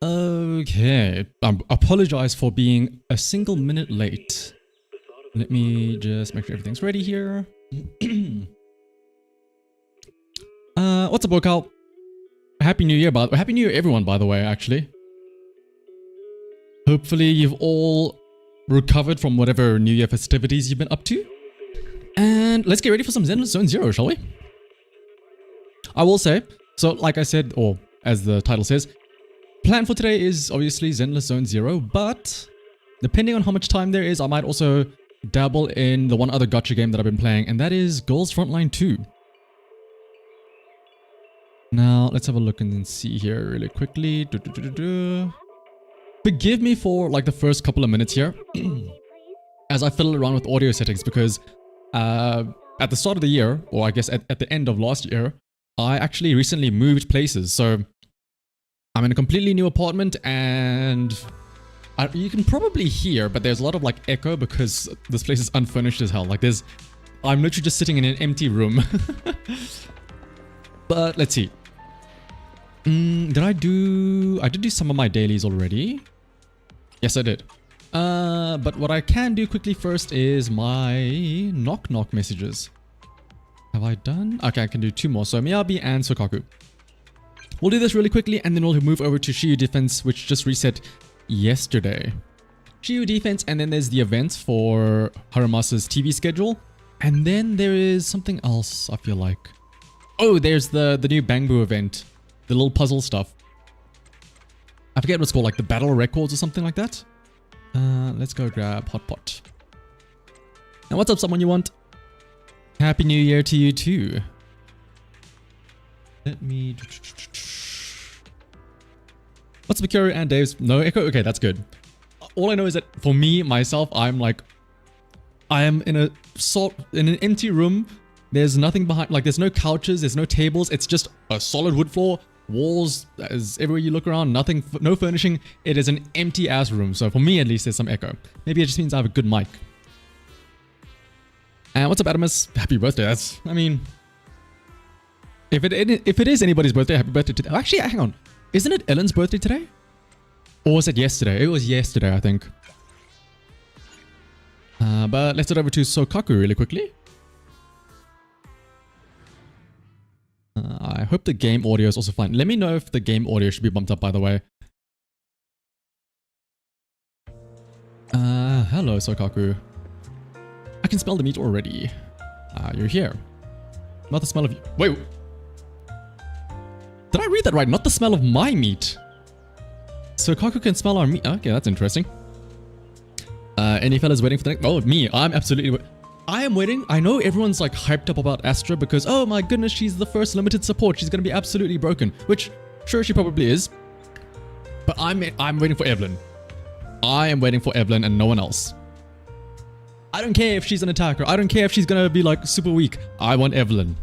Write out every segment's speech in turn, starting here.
Okay, I apologize for being a single minute late. Let me just make sure everything's ready here. What's up, Workout? Happy New Year, Happy New Year, everyone, by the way, actually. Hopefully you've all recovered from whatever New Year festivities you've been up to. And let's get ready for some Zenless Zone Zero, shall we? I will say, so like I said, or as the title says, plan for today is obviously Zenless Zone Zero, but depending on how much time there is, I might also dabble in the one other gacha game that I've been playing, and that is Girls Frontline 2. Now, let's have a look and then see here really quickly. Forgive me for like the first couple of minutes here as I fiddle around with audio settings because at the start of the year, or I guess at the end of last year, I actually recently moved places. So I'm in a completely new apartment and you can probably hear, but there's a lot of like echo because this place is unfurnished as hell. Like I'm literally just sitting in an empty room. But let's see. I did do some of my dailies already. Yes, I did. But what I can do quickly first is my knock messages. Have I done? Okay, I can do two more. So Miyabi and Sokaku. We'll do this really quickly and then we'll move over to Shiyu Defense, which just reset yesterday. Shiyu Defense, and then there's the events for Harumasa's TV schedule. And then there is something else, I feel like. Oh, there's the new Bangboo event. The little puzzle stuff. I forget what it's called, like the battle records or something like that. Let's go grab Hot Pot. And what's up, someone you want? Happy New Year to you too. Let me... What's Mikuru and Dave's? No echo? Okay, that's good. All I know is that for me, myself, I am in an empty room. There's nothing behind, like there's no couches, there's no tables. It's just a solid wood floor, walls, as everywhere you look around, nothing, no furnishing. It is an empty ass room. So for me, at least, there's some echo. Maybe it just means I have a good mic. And what's up, Adamus? Happy birthday. That's, I mean, if it is anybody's birthday, happy birthday today. Actually, hang on. Isn't it Ellen's birthday today? Or was it yesterday? It was yesterday, I think. But let's head over to Sokaku really quickly. I hope the game audio is also fine. Let me know if the game audio should be bumped up, by the way. Hello, Sokaku. I can smell the meat already. You're here. Not the smell of you. Wait. Did I read that right? Not the smell of my meat. Sokaku can smell our meat. Okay, that's interesting. Any fellas waiting for the next... Oh, me. I'm absolutely... I am waiting. I know everyone's like hyped up about Astra because, oh my goodness, she's the first limited support. She's going to be absolutely broken, which sure she probably is. But I'm waiting for Evelyn. I am waiting for Evelyn and no one else. I don't care if she's an attacker. I don't care if she's going to be like super weak. I want Evelyn.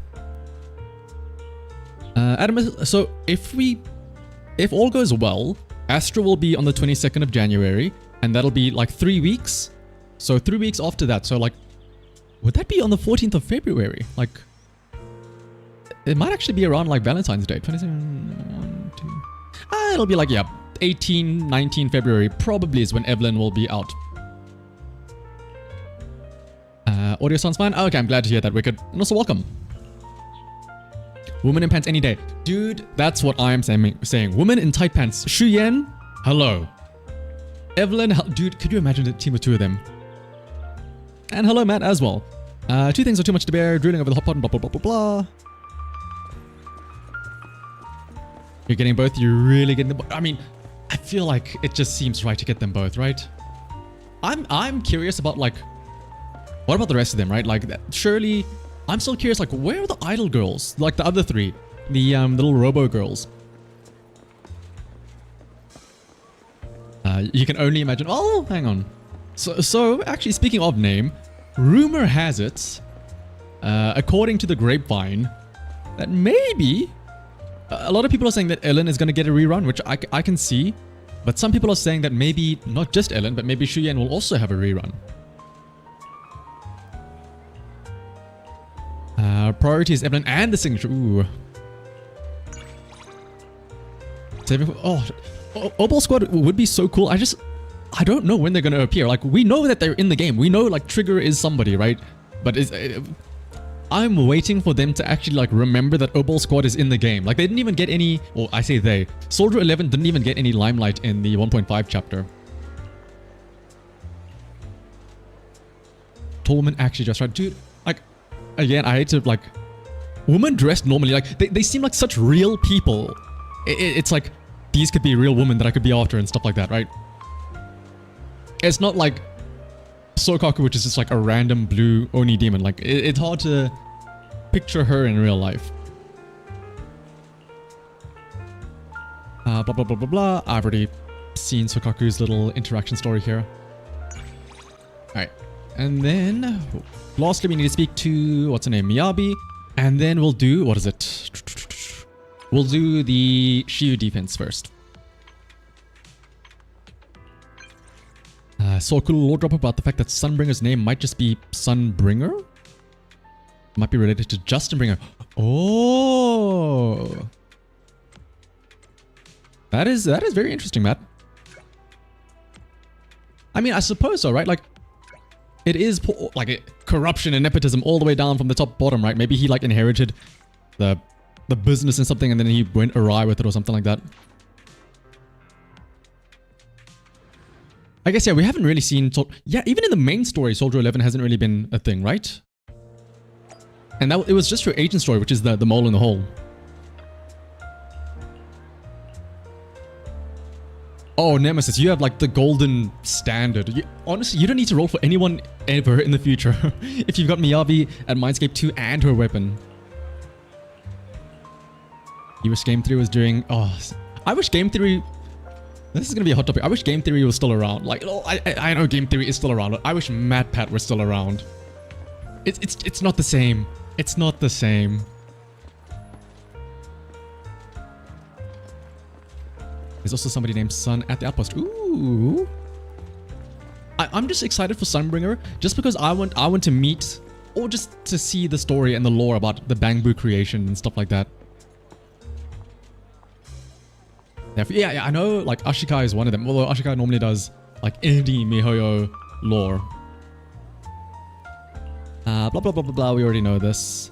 Adam, so if all goes well, Astra will be on the 22nd of January and that'll be like 3 weeks. So 3 weeks after that. So like, would that be on the 14th of February? Like, it might actually be around like Valentine's Day. 27, 1, 2. It'll be like, yeah, 18, 19 February probably is when Evelyn will be out. Audio sounds fine. Okay, I'm glad to hear that, Wicked. And also welcome. Woman in pants any day. Dude, that's what I'm saying. Woman in tight pants. Shuyen, hello. Evelyn, dude, could you imagine a team of two of them? And hello, Matt, as well. Two things are too much to bear. Drooling over the hot pot and blah, blah, blah, blah, blah. You're getting both. You're really getting them. I mean, I feel like it just seems right to get them both, right? I'm curious about, like, what about the rest of them, right? Like, surely, I'm still curious, like, where are the idol girls? Like, the other three. The little robo girls. You can only imagine. Oh, hang on. So actually, speaking of name, rumor has it, according to the grapevine, that maybe a lot of people are saying that Ellen is going to get a rerun, which I can see, but some people are saying that maybe not just Ellen, but maybe Shuyen will also have a rerun. Priority is Evelyn and the signature. Ooh. Oh, Obol Squad would be so cool. I don't know when they're going to appear. Like, we know that they're in the game. We know, like, Trigger is somebody, right? But I'm waiting for them to actually, like, remember that Obol Squad is in the game. Like, they didn't even get any... Well, I say they. Soldier 11 didn't even get any limelight in the 1.5 chapter. Tall woman actually just right. Dude, like, again, I hate to, like... Women dressed normally, like, they seem like such real people. It's like, these could be real women that I could be after and stuff like that, right? It's not like Sokaku, which is just like a random blue Oni demon. Like, it's hard to picture her in real life. Blah, blah, blah, blah, blah. I've already seen Sokaku's little interaction story here. Alright. And then, lastly, we need to speak to, what's her name, Miyabi. And then we'll do, what is it? We'll do the Shiyu Defense first. Saw a cool lore drop about the fact that Sunbringer's name might just be Sunbringer. Might be related to Justin Bringer. Oh, that is very interesting, Matt. I mean, I suppose so, right? Like, it is like corruption and nepotism all the way down from the top to bottom, right? Maybe he like inherited the business and something, and then he went awry with it or something like that. I guess, yeah, we haven't really seen... Yeah, even in the main story, Soldier 11 hasn't really been a thing, right? And it was just your agent story, which is the mole in the hole. Oh, Nemesis, you have like the golden standard. Honestly, you don't need to roll for anyone ever in the future. If you've got Miyabi at Mindscape 2 and her weapon. You wish Game Theory was doing... Oh, I wish Game Theory... This is going to be a hot topic. I wish Game Theory was still around. Like, oh, I know Game Theory is still around. I wish MatPat were still around. It's not the same. It's not the same. There's also somebody named Sun at the outpost. Ooh. I'm just excited for Sunbringer just because I want to meet or just to see the story and the lore about the Bangboo creation and stuff like that. Yeah, I know, like, Ashikai is one of them, although Ashikai normally does, like, indie Mihoyo lore. Blah, blah, blah, blah, blah, we already know this.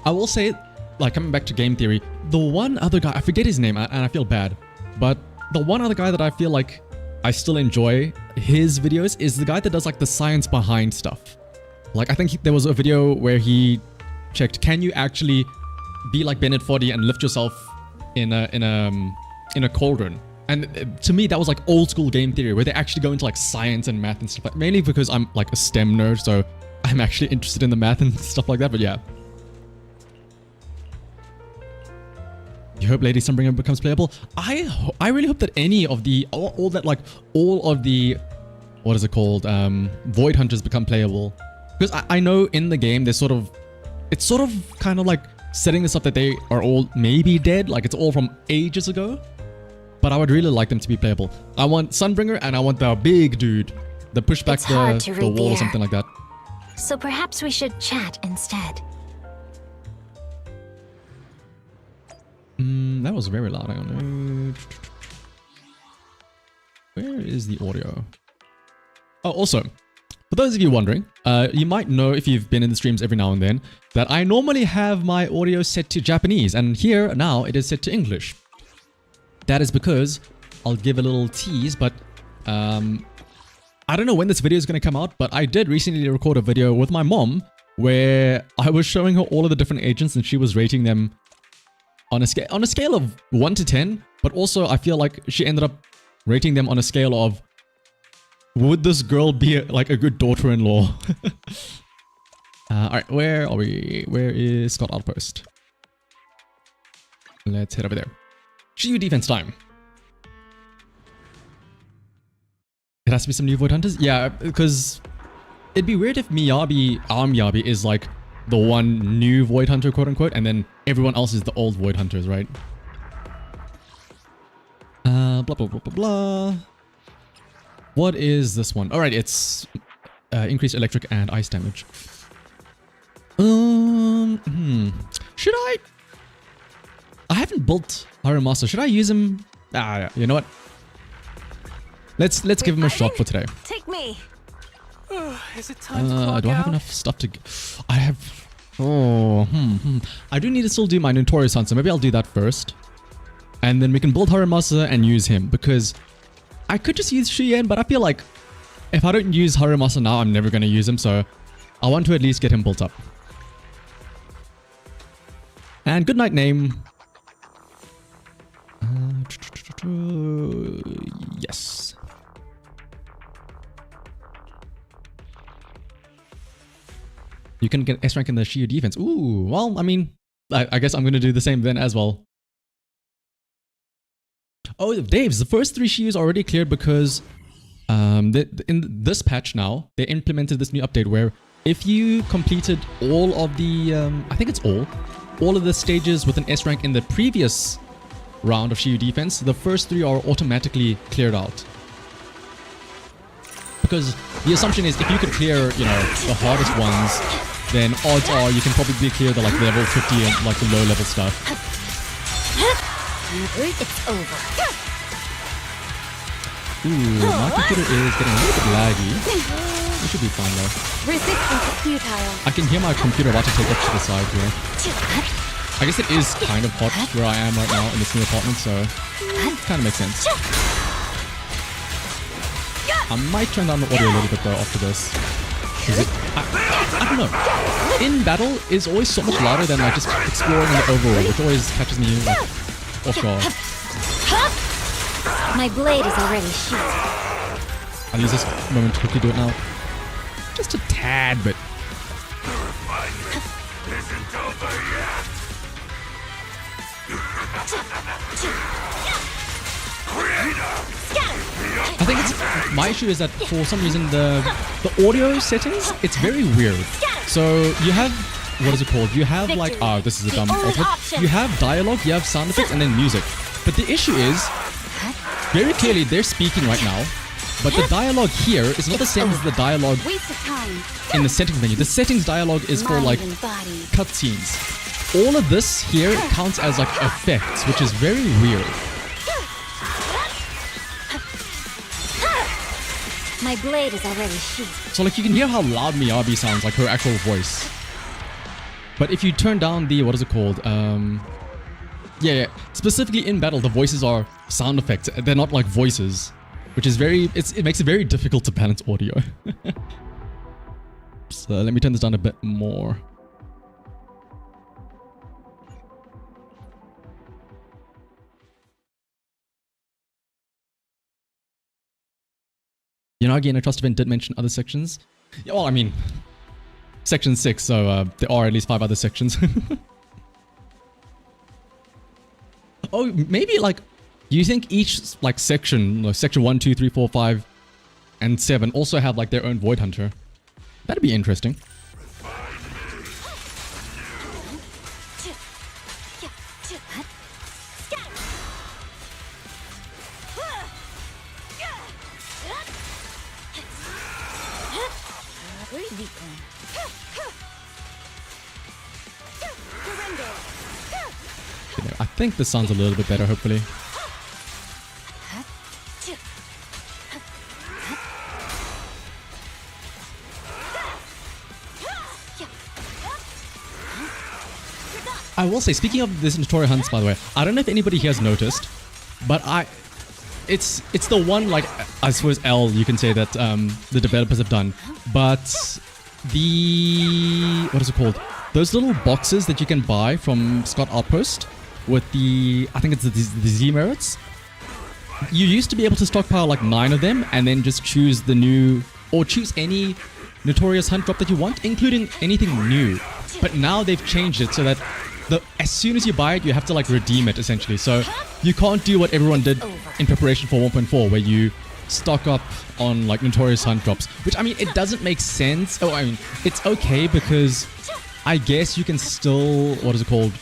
I will say, like, coming back to Game Theory, the one other guy, I forget his name, and I feel bad, but the one other guy that I feel like I still enjoy his videos is the guy that does, like, the science behind stuff. Like, I think there was a video where he checked, can you actually be like Bennett Foddy and lift yourself in a cauldron? And to me, that was like old school Game Theory, where they actually go into like science and math and stuff like that. Mainly because I'm like a STEM nerd, so I'm actually interested in the math and stuff like that, but yeah. You hope Lady Sunbringer becomes playable? I really hope that any of the, all of the, what is it called? Void Hunters become playable. Because I know in the game, there's it's sort of kind of like setting this up that they are all maybe dead, like it's all from ages ago. But I would really like them to be playable. I want Sunbringer and I want the big dude that push back the wall or something like that. So perhaps we should chat instead. That was very loud. I don't know. Where is the audio? Oh, also, for those of you wondering, you might know if you've been in the streams every now and then that I normally have my audio set to Japanese, and here now it is set to English. That is because, I'll give a little tease, but I don't know when this video is going to come out, but I did recently record a video with my mom where I was showing her all of the different agents and she was rating them on a scale of 1 to 10, but also I feel like she ended up rating them on a scale of, would this girl be like a good daughter-in-law? Alright, where are we? Where is Scott Outpost? Let's head over there. Shiyu Defense time. It has to be some new Void Hunters? Yeah, because it'd be weird if Miyabi, our Miyabi, is like the one new Void Hunter, quote unquote, and then everyone else is the old Void Hunters, right? Blah, blah, blah, blah, blah. What is this one? Alright, it's increased electric and ice damage. Should I? I haven't built Harumasa. Should I use him? Ah, you know what? Let's give him a shot for today. Take me. Is it time to clock Do I have out? enough stuff to... I have... Oh, I do need to still do my Notorious Hunt, so maybe I'll do that first. And then we can build Harumasa and use him, because I could just use Shien, but I feel like if I don't use Harumasa now, I'm never going to use him, so I want to at least get him built up. And good night name. Yes. You can get S rank in the Shiyu Defense. Ooh, well, I mean, I guess I'm going to do the same then as well. Oh, Dave's, the first 3 Shiyus are already cleared because in this patch now, they implemented this new update where if you completed all of the, I think it's all of the stages with an S rank in the previous round of Shiyu Defense, the first 3 are automatically cleared out. Because the assumption is if you could clear, you know, the hardest ones, then odds are you can probably clear the like level 50 and like the low level stuff. It's over. Ooh, my computer is getting a little bit laggy. It should be fine though. Resistance is futile. I can hear my computer about to take up to the side here. I guess it is kind of hot where I am right now in this new apartment, so it kind of makes sense. I might turn down the audio a little bit though after this. I don't know. In battle is always so much louder than like just exploring in the overworld, which always catches me like, off guard. My blade is already sheathed. I'll use this moment to quickly do it now. Just a tad, but... I think it's... My issue is that for some reason the audio settings, it's very weird. So you have... What is it called? You have like... Oh, this is a dumb output. You have dialogue, you have sound effects, and then music. But the issue is... Very clearly, they're speaking right now. But the dialogue here is not the same as the dialogue in the settings menu. The settings dialogue is for like cutscenes. All of this here counts as like effects, which is very weird. My blade is already sheathed. So like you can hear how loud Miyabi sounds, like her actual voice. But if you turn down the, what is it called? Yeah. Specifically in battle, the voices are sound effects. They're not like voices. Which is very, it makes it very difficult to balance audio. So let me turn this down a bit more. You know, again, a trust event did mention other sections. Yeah, well, I mean, section 6, so there are at least 5 other sections. Oh, maybe like... Do you think each like section, like section 1, 2, 3, 4, 5, and 7 also have like their own Void Hunter? That'd be interesting. I think this sounds a little bit better, hopefully. I will say, speaking of this Notorious Hunts, by the way, I don't know if anybody here has noticed, but it's the one, like, I suppose L, you can say that the developers have done, but the, what is it called? Those little boxes that you can buy from Scott Outpost with the, I think it's the Z merits. You used to be able to stockpile like 9 of them and then just choose the new, or choose any Notorious Hunt drop that you want, including anything new. But now they've changed it so that as soon as you buy it, you have to like redeem it essentially. So you can't do what everyone did in preparation for 1.4 where you stock up on like Notorious Hunt drops, which I mean, it doesn't make sense. Oh, I mean, it's okay because I guess you can still, what is it called?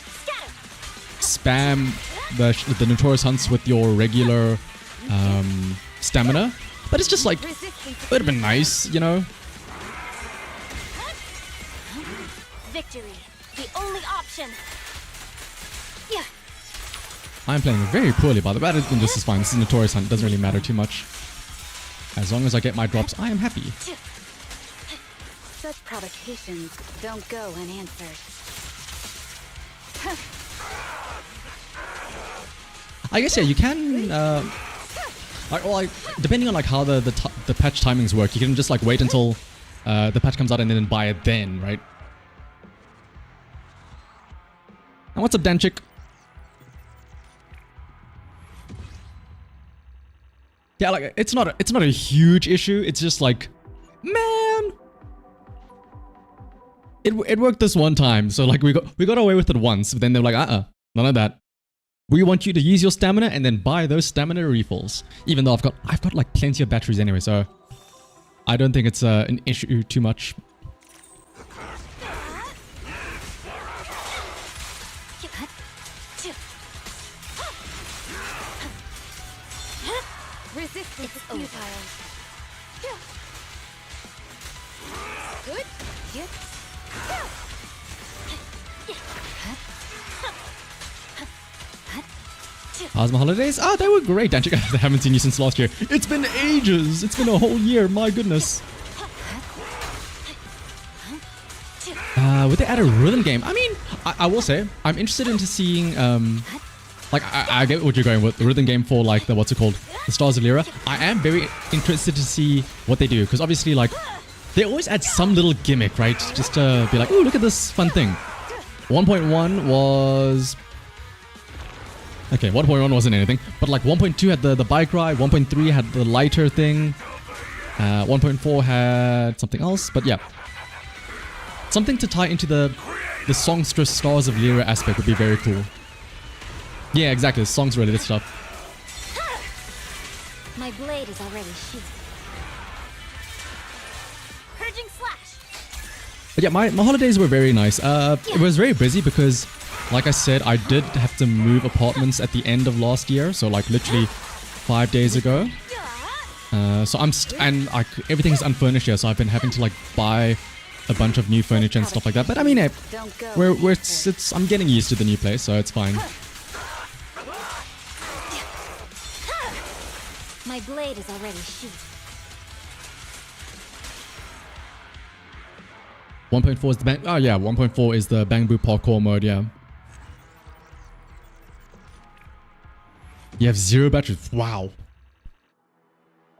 Spam the Notorious Hunts with your regular stamina. But it's just like, it would have been nice, you know? Victory, the only option. Yeah. I'm playing very poorly, by the way, but this is fine. This is Notorious Hunt. It doesn't really matter too much. As long as I get my drops, I am happy. Such provocations don't go unanswered. I guess, yeah, you can, depending on like how the patch timings work, you can just like wait until the patch comes out and then buy it then, right? And what's up, Danchik? Yeah, like it's not a huge issue. It's just like, man, it worked this one time. So like we got away with it once, but then they're like, none of that. We want you to use your stamina and then buy those stamina refills. Even though I've got like plenty of batteries anyway, so I don't think it's an issue too much. Resistance is futile. Good. Yep. How's my holidays? Ah, they were great, Danchik. I haven't seen you since last year. It's been ages. It's been a whole year. My goodness. Would they add a rhythm game? I mean, I will say, I'm interested into seeing, like, I get what you're going with. The rhythm game for, like, the, what's it called? The Stars of Lyra. I am very interested to see what they do. Because obviously, like, they always add some little gimmick, right? Just to be like, oh, look at this fun thing. 1.1 was... Okay, 1.1 wasn't anything, but like 1.2 had the bike ride, 1.3 had the lighter thing, 1.4 had something else, but yeah. Something to tie into the songstress Stars of Lyra aspect would be very cool. Yeah, exactly, songs related stuff. My blade is already sheathed. Purging slash. But yeah, my holidays were very nice. It was very busy because, like I said, I did have to move apartments at the end of last year, so like literally 5 days ago. So everything's unfurnished here, so I've been having to like buy a bunch of new furniture and stuff like that. But I mean, hey, I'm getting used to the new place, so it's fine. My blade is already sheathed. 1.4 is the bang. Oh yeah, 1.4 is the Bangboo parkour mode. Yeah. You have 0 batteries. Wow.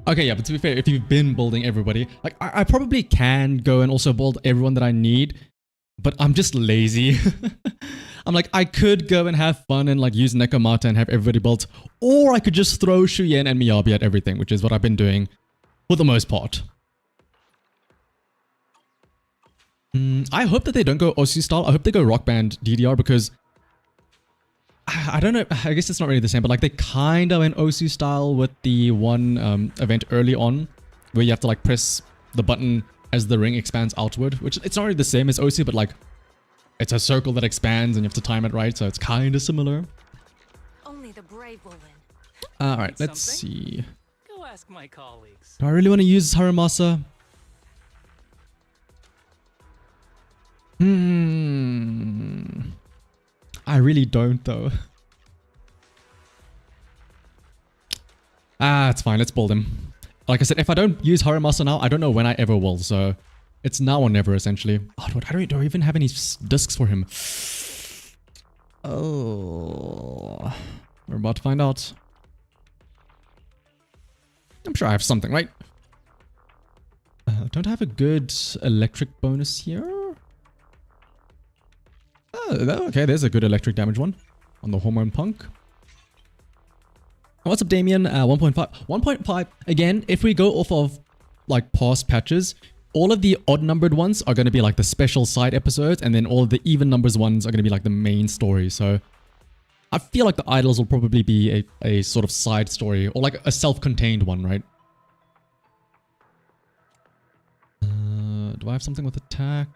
Okay, yeah, but to be fair, if you've been building everybody, like I probably can go and also build everyone that I need, but I'm just lazy. I'm like, I could go and have fun and like use Nekomata and have everybody built, or I could just throw Shuyen and Miyabi at everything, which is what I've been doing for the most part. I hope that they don't go Osu style. I hope they go Rock Band DDR because I don't know. I guess it's not really the same, but like they kind of went Osu style with the one event early on where you have to like press the button as the ring expands outward, which it's not really the same as Osu, but like it's a circle that expands and you have to time it right. So it's kind of similar. Only the brave will win. All right, let's see. Go ask my colleagues. Do I really want to use Harumasa? I really don't though. It's fine. Let's build him. Like I said, if I don't use Harumasa now, I don't know when I ever will. So it's now or never essentially. Oh, do I even have any discs for him? Oh, we're about to find out. I'm sure I have something, right? Don't I have a good electric bonus here? Oh, okay, there's a good electric damage one on the Hormone Punk. What's up, Damien? 1.5. 1.5, again, if we go off of like past patches, all of the odd numbered ones are going to be like the special side episodes, and then all of the even numbers ones are going to be like the main story. So I feel like the idols will probably be a sort of side story or like a self-contained one, right? Do I have something with attack?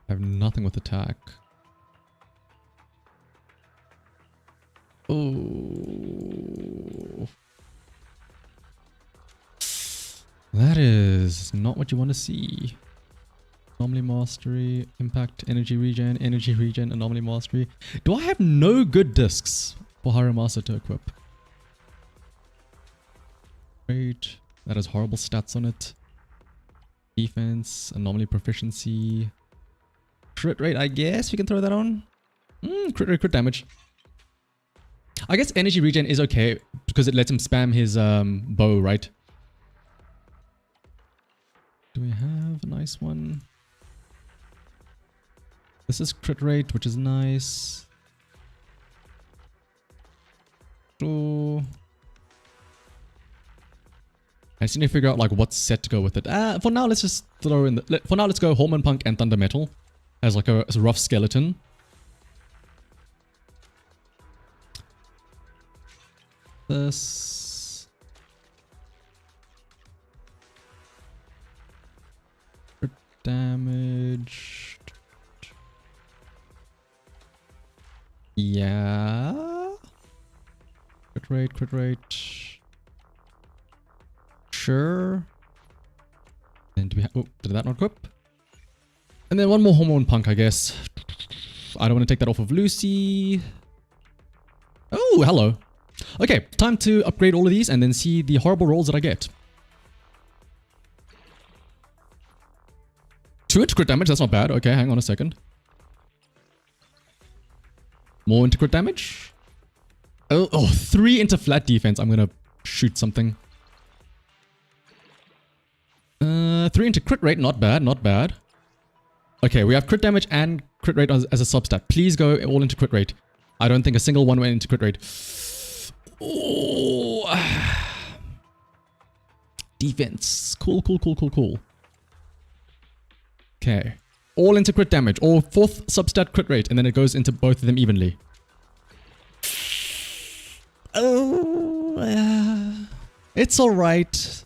I have nothing with attack. Oh. That is not what you want to see. Anomaly Mastery, Impact, Energy Regen, Anomaly Mastery. Do I have no good discs for Harumasa to equip? Great. That has horrible stats on it. Defense, Anomaly Proficiency. Crit rate, I guess we can throw that on. Crit rate, crit damage. I guess Energy Regen is okay because it lets him spam his bow, right? Do we have a nice one? This is crit rate, which is nice. Oh. I just need to figure out like what set to go with it. For now, let's just throw in the... For now, let's go Hormone Punk and Thunder Metal as like a rough skeleton. This... Crit damage... Yeah. Crit rate. Sure. And do we have... Oh, did that not equip? And then one more Hormone Punk, I guess. I don't want to take that off of Lucy. Oh, hello. Okay, time to upgrade all of these and then see the horrible rolls that I get. 2 into crit damage, that's not bad. Okay, hang on a second. More into crit damage. Oh, 3 into flat defense. I'm gonna shoot something. 3 into crit rate, not bad, not bad. Okay, we have crit damage and crit rate as a substat. Please go all into crit rate. I don't think a single one went into crit rate. Oh. Defense. Cool. Okay. All into crit damage, or 4th substat crit rate, and then it goes into both of them evenly. Oh, it's alright.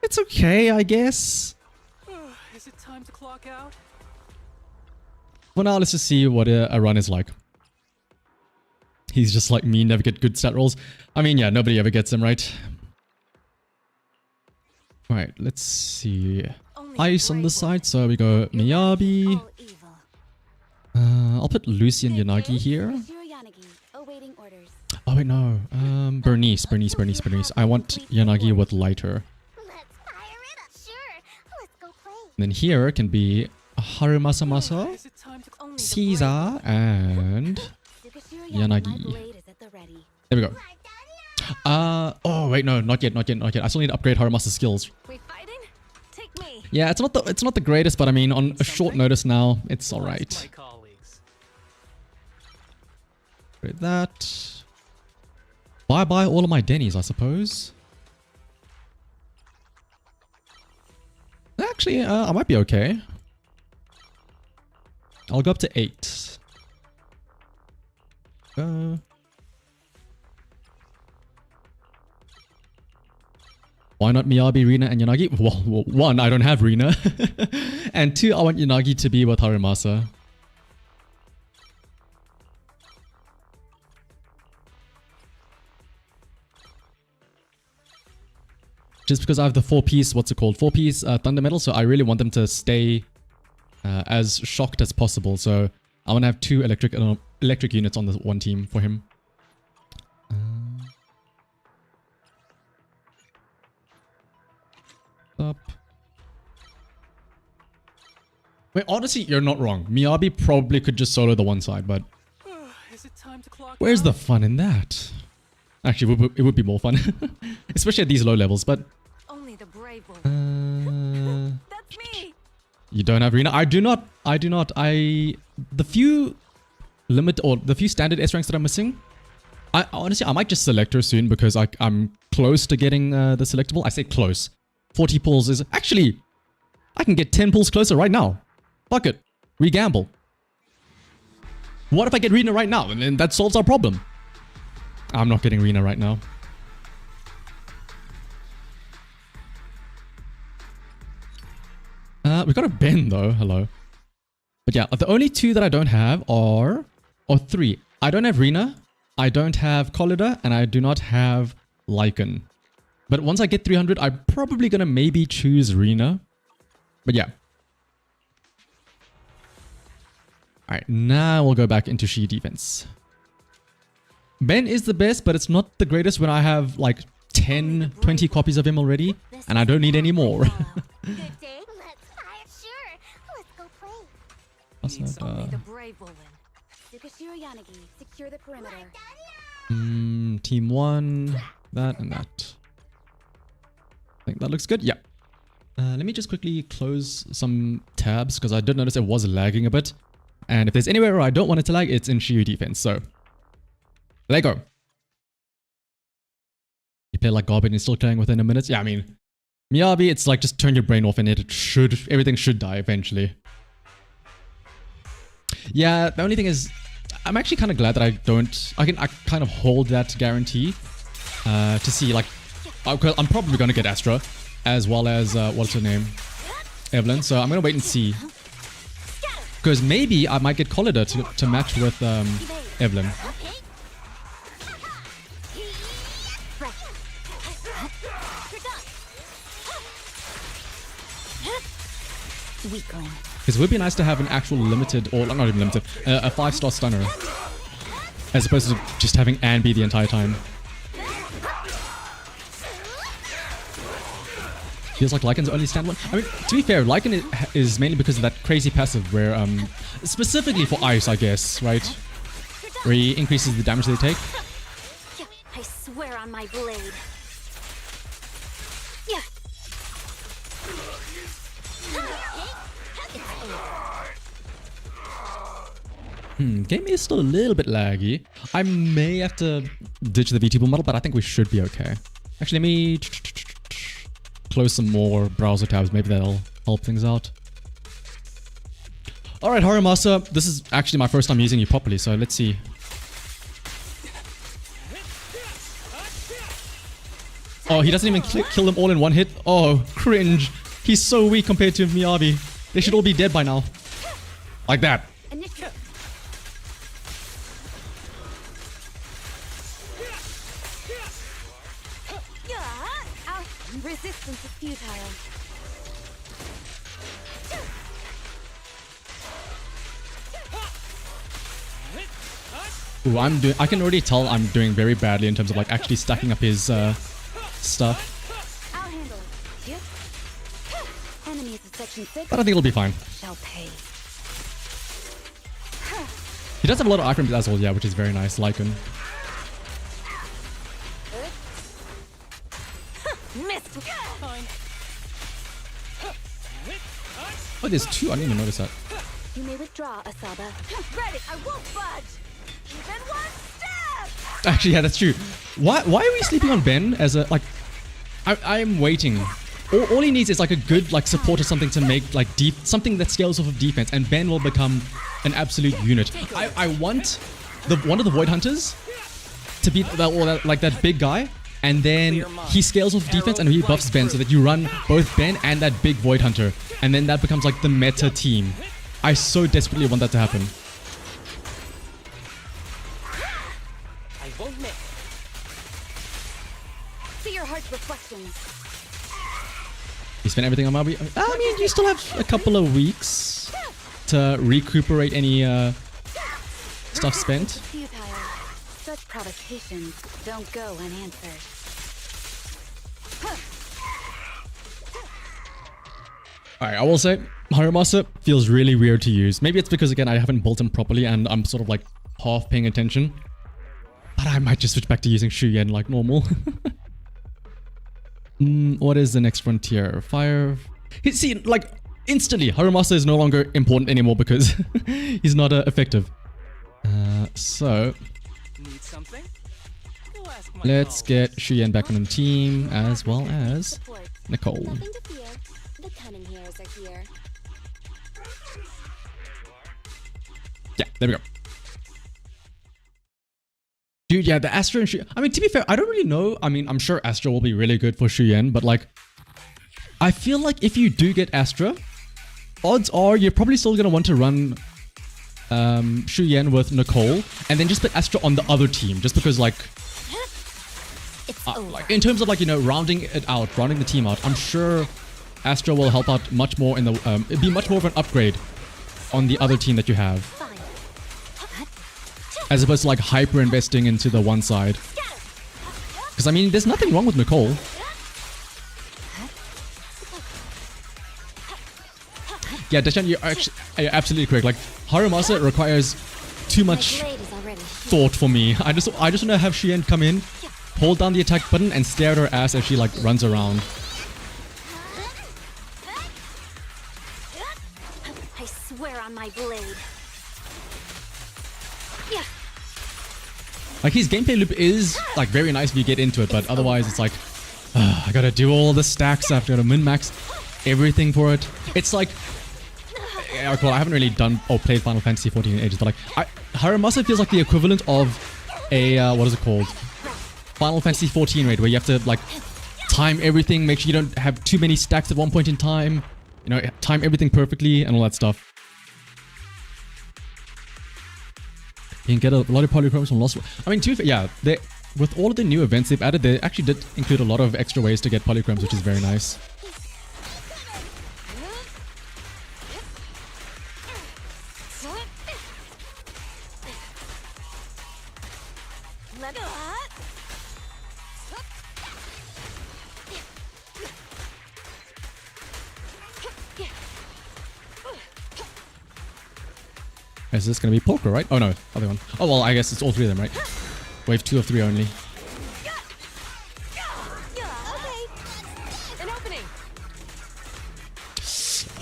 It's okay, I guess. Is it time to clock out? For now, let's just see what a run is like. He's just like me, never get good stat rolls. I mean, yeah, nobody ever gets them, right? Alright, let's see. Ice on this side, so we go Miyabi. I'll put Lucy and Yanagi here. Oh wait, no. Bernice. I want Yanagi with lighter. And then here can be Harumasa, Caesar, and Yanagi. There we go. Oh wait, no, not yet. I still need to upgrade Harumasa's skills. Yeah, it's not the greatest, but I mean, on a short notice now, it's all right. Upgrade that. Bye all of my Denny's, I suppose. Actually, I might be okay. I'll go up to 8. Why not Miyabi, Rina, and Yanagi? Well, 1, I don't have Rina. And 2, I want Yanagi to be with Harumasa. Just because I have the 4-piece, what's it called? 4-piece Thunder Metal, so I really want them to stay as shocked as possible. So I want to have 2 electric units on the one team for him. Up. Wait, honestly, you're not wrong. Miyabi probably could just solo the one side, but where's the fun in that? Actually, it would be more fun, especially at these low levels. But only the brave will. That's me. You don't have Rina. I do not. The few standard S ranks that I'm missing. Honestly, I might just select her soon because I'm close to getting the selectable. I say close. 40 pulls is... Actually, I can get 10 pulls closer right now. Fuck it. We gamble. What if I get Rina right now? And then that solves our problem. I'm not getting Rina right now. We got a Ben though. Hello. But yeah, the only 2 that I don't have are... Or 3. I don't have Rina. I don't have Collida. And I do not have Lycan. But once I get 300, I'm probably going to maybe choose Rina. But yeah. Alright, now we'll go back into Shiyu Defense. Ben is the best, but it's not the greatest when I have like 10, 20 copies of him already, and I don't need any more. Good day. Let's fight. Sure. Let's go play. What's It's that? only the brave will win. Sukashiro Yanagi, secure the perimeter. Team 1, that and that. I think that looks good. Yeah. Let me just quickly close some tabs because I did notice it was lagging a bit. And if there's anywhere where I don't want it to lag, it's in Shiyu Defense. So, let go. You play like garbage and still playing within a minute. Yeah, I mean, Miyabi, it's like just turn your brain off and everything should die eventually. Yeah, the only thing is, I'm actually kind of glad that I kind of hold that guarantee to see like, I'm probably going to get Astra as well as, what's her name? Evelyn. So I'm going to wait and see. Because maybe I might get Collida to match with Evelyn. Weakling. Because it would be nice to have an actual limited, or not even limited, a 5-star stunner. As opposed to just having Anne be the entire time. Feels like Lycan's only stand one. I mean, to be fair, Lycan is mainly because of that crazy passive where, specifically for ice, I guess, right? Where he increases the damage they take. I swear on my blade. Yeah. Game is still a little bit laggy. I may have to ditch the VTuber model, but I think we should be okay. Actually, let me close some more browser tabs. Maybe that'll help things out. Alright, Harumasa. This is actually my first time using you properly, so let's see. Oh, he doesn't even kill them all in one hit? Oh, cringe. He's so weak compared to Miyabi. They should all be dead by now. Like that. Resistance is futile. Ooh, I can already tell I'm doing very badly in terms of like actually stacking up his stuff. I'll handle it. Yep. Enemies of section 6 But I think it'll be fine. shall pay. He does have a lot of items as well, yeah, which is very nice. Lycan. Missed. Oh, there's two. I didn't even notice that. You may withdraw, Asaba. Ready, I won't budge. Even one step. Actually, yeah, that's true. Why are we sleeping on Ben as a like? I'm waiting. All he needs is like a good like support or something to make like something that scales off of defense, and Ben will become an absolute unit. I want one of the Void Hunters to be that big guy, and then he scales off defense and he buffs Ben so that you run both Ben and that big Void Hunter, and then that becomes like the meta team. I so desperately want that to happen. I won't miss. See your heart's reflections. You spent everything on Miyabi? I mean, you still have a couple of weeks to recuperate any stuff spent. Futile. Such provocations don't go unanswered. Alright, I will say, Harumasa feels really weird to use. Maybe it's because, again, I haven't built him properly and I'm sort of like half paying attention. But I might just switch back to using Shuyen like normal. What is the next frontier? Fire... See, like, instantly, Harumasa is no longer important anymore because he's not effective. So... Need something? Go ask my let's doll. get Shuyen back on the team as well as Nicole. Nothing to fear. The cunning hairs are here. Yeah, there we go. Dude, yeah, the Astra and Shuyen. I mean, to be fair, I don't really know. I mean, I'm sure Astra will be really good for Shuyen, but like, I feel like if you do get Astra, odds are you're probably still going to want to run Shuyen with Nicole, and then just put Astra on the other team, just because like, like in terms of like, you know, rounding the team out, I'm sure Astra will help out much more in the, it'd be much more of an upgrade on the other team that you have. Fine. as opposed to like hyper investing into the one side. Because I mean, there's nothing wrong with Nicole. Yeah, Deshan, you're absolutely correct. Like, Harumasa requires too much thought for me. I just want to have Shien come in, hold down the attack button, and stare at her ass as she like runs around. I swear on my blade. Yeah. Like, his gameplay loop is like very nice if you get into it, but otherwise it's like, I gotta do all the stacks. I've got to min-max everything for it. It's like, well, I haven't really done or played Final Fantasy 14 in ages, but like, Harumasa feels like the equivalent of a what is it called? Final Fantasy 14 raid, where you have to like time everything, make sure you don't have too many stacks at one point in time, you know, time everything perfectly and all that stuff. You can get a lot of polychromes from Lost. I mean, yeah, with all of the new events they've added, they actually did include a lot of extra ways to get polychromes, which is very nice. Is this going to be poker, right? Oh no, other one. Oh well, I guess it's all three of them, right? Wave 2 of 3 only. An opening.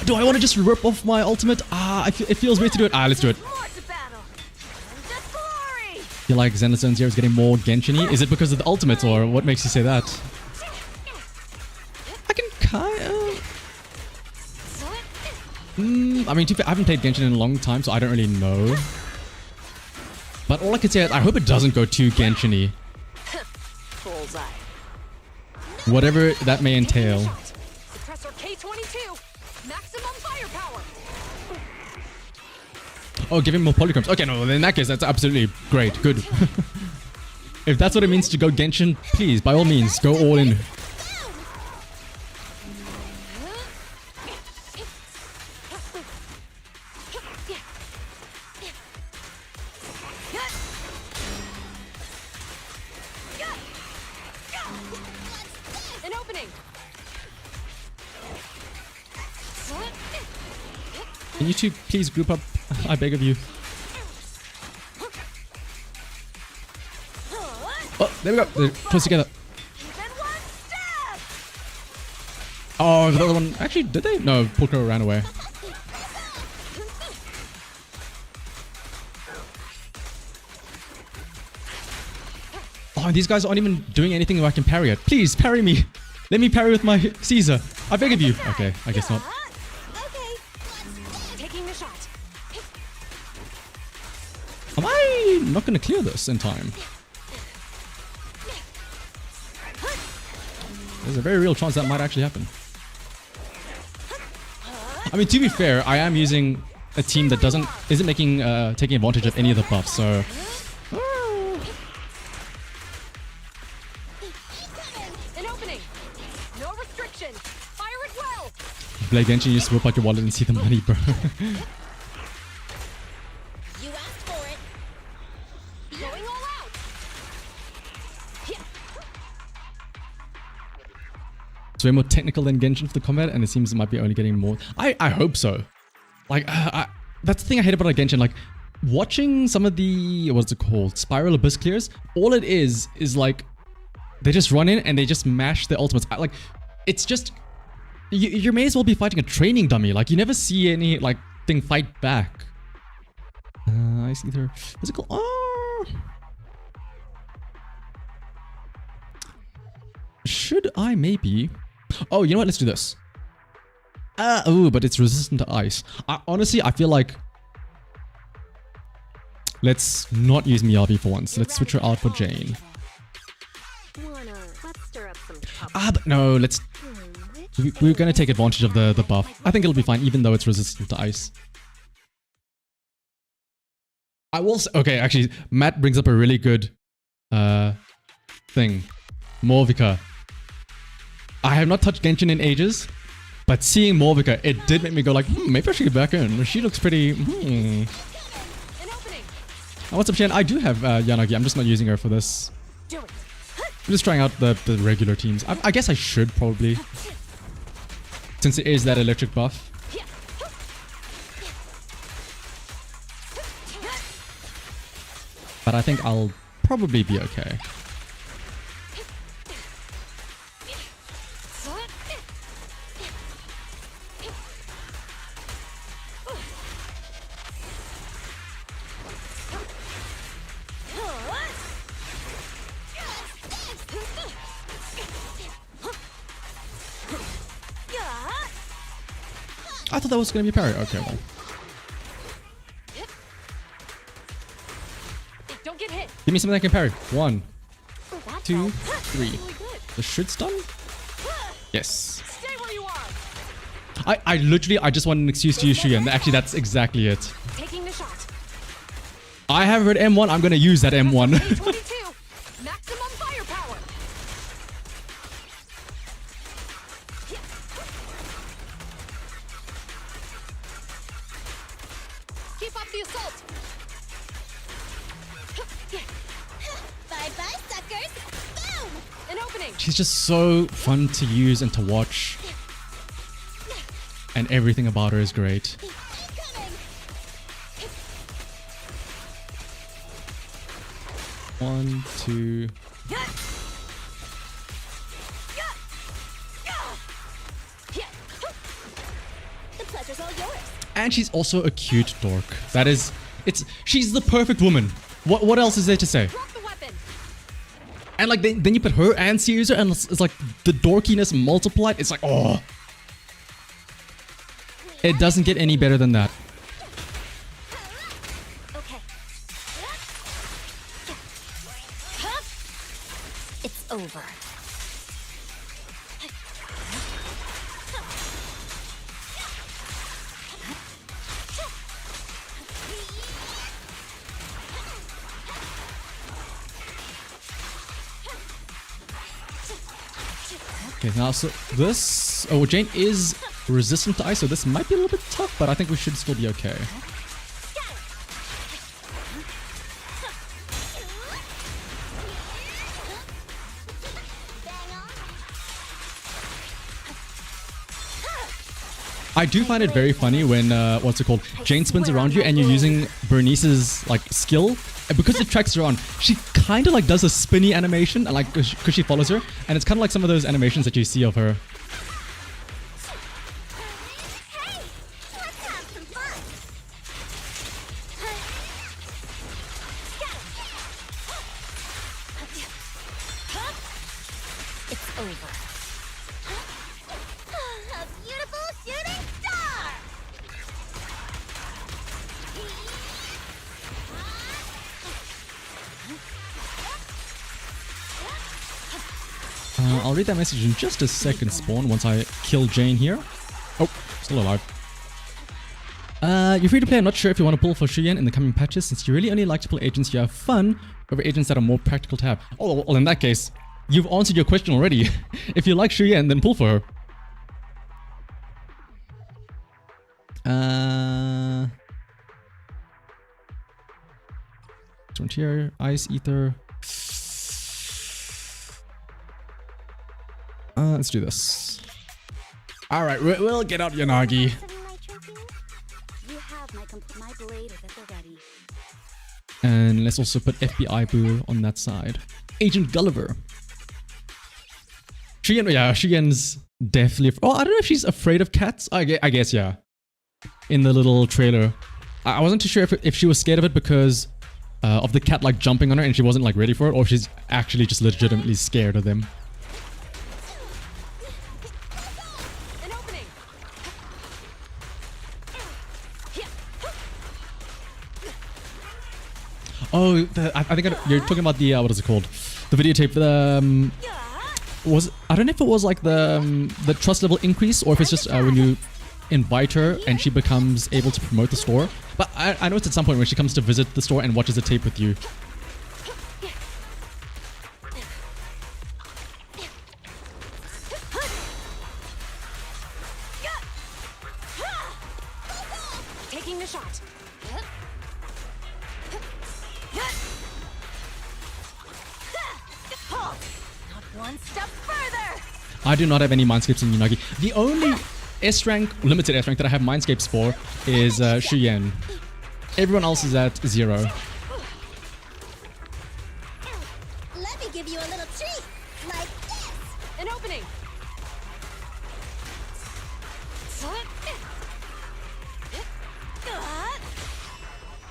Do I want to just rip off my ultimate? It feels weird to do it. Let's do it. More to battle. Just glory. I feel like Zenless Zone Zero is getting more Genshin-y. Is it because of the ultimates, or what makes you say that? I can kind of... I mean, I haven't played Genshin in a long time, so I don't really know. But all I can say is I hope it doesn't go too Genshin-y. Bullseye. Whatever that may entail. Suppressor K22. Maximum firepower. Oh, give him more polychromes. Okay, no, in that case, that's absolutely great. Good. If that's what it means to go Genshin, please, by all means, go all in. An opening. Can you two please group up? I beg of you. Oh, there we go. They're close together. Oh, the other one. Actually, did they? No, Pulko ran away. Oh, these guys aren't even doing anything where I can parry it. Please, parry me. Let me parry with my Caesar. I beg of you. Okay, I guess not. Okay. Taking the shot. Am I not going to clear this in time? There's a very real chance that might actually happen. I mean, to be fair, I am using a team that isn't taking advantage of any of the buffs, so... An opening. No restriction. Fire it well. Play Genshin, you just whip out your wallet and see the money, bro. You asked for it. Going all out. It's way more technical than Genshin for the combat, and it seems it might be only getting more. I hope so. Like, that's the thing I hate about Genshin. Like, watching some of the, what's it called, Spiral Abyss clears, all it is like, they just run in and they just mash their ultimates. Like, it's just, you may as well be fighting a training dummy. Like, you never see any, like, thing fight back. I see their physical. Oh! Should I maybe... Oh, you know what? Let's do this. Oh, but it's resistant to ice. Honestly, I feel like... Let's not use Miyabi for once. Let's switch her out for Jane. Let's stir up some But no, let's... We're going to take advantage of the buff. I think it'll be fine, even though it's resistant to ice. I will say... Okay, actually, Matt brings up a really good thing. Morvika. I have not touched Genshin in ages, but seeing Morvika, it did make me go like, maybe I should get back in. She looks pretty... An opening. What's up, Shen? I do have Yanagi. I'm just not using her for this. Do it. I'm just trying out the regular teams. I guess I should probably, since it is that electric buff. But I think I'll probably be okay. I thought that was going to be a parry. Okay, well. Don't get hit. Give me something that can parry. 1, Oh, that 2, felt 3. really good. The should stun? Yes. Stay where you are. I literally, I just want an excuse to use Shiyu. Actually, that's exactly it. Taking the shot. I have heard M1. I'm going to use that M1. 22. Maximum firepower. Keep up the assault. Bye-bye, suckers! Boom! An opening. She's just so fun to use and to watch. And everything about her is great. Incoming! 1, 2. The pleasure's all yours. And she's also a cute dork. That is, she's the perfect woman. What else is there to say? Drop the weapon. And like then you put her and Caesar, and it's like the dorkiness multiplied. It's like, oh, it doesn't get any better than that. Okay. It's over. Okay, now so this, oh, Jane is resistant to ice, so this might be a little bit tough, but I think we should still be okay. I do find it very funny when, what's it called? Jane spins around you and you're using Bernice's, like, skill. And because it tracks her on, she kind of, like, does a spinny animation, like, because she follows her. And it's kind of like some of those animations that you see of her. Hey! Let's have some fun! It's over. A beautiful shooting star! I'll read that message in just a second, Spawn, once I kill Jane here. Oh, still alive. You're free to play. I'm not sure if you want to pull for Shiyu in the coming patches, since you really only like to pull agents you have fun over agents that are more practical to have. Oh, well, in that case, you've answered your question already. If you like Shiyu, then pull for her. Frontier, Ice Ether. Let's do this. Alright, we'll get out Yanagi. You have my blade is at the ready. And let's also put FBI Boo on that side. Agent Gulliver. Shigen's definitely... Oh, I don't know if she's afraid of cats. I guess, yeah. In the little trailer. I wasn't too sure if she was scared of it because of the cat like jumping on her and she wasn't like ready for it, or if she's actually just legitimately scared of them. An opening. Oh, I think you're talking about the what is it called? The videotape. I don't know if it was like the trust level increase, or if it's just when you invite her and she becomes able to promote the store. But I know it's at some point when she comes to visit the store and watches the tape with you. Taking the shot. One step further. I do not have any Mindscapes in Unagi. The only S rank, limited S rank that I have Mindscapes for is Shuyen. Everyone else is at 0. Let me give you a little treat. Like this. An opening.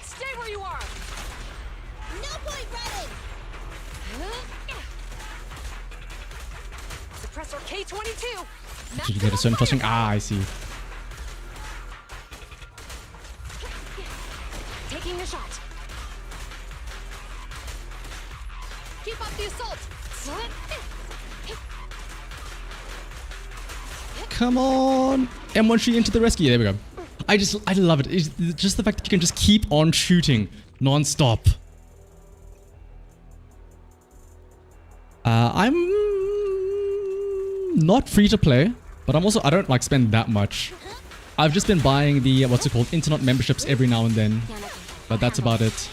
Stay where you are. No point running. Suppressor K22. Did you get a certain frustrating? Ah, I see. Taking a shot. Keep up the assault. Come on! M1 Shuyen to the rescue. There we go. I love it. It's just the fact that you can just keep on shooting non-stop. I'm not free to play, but I don't like spend that much. I've just been buying the, what's it called, internet memberships every now and then. But that's about it.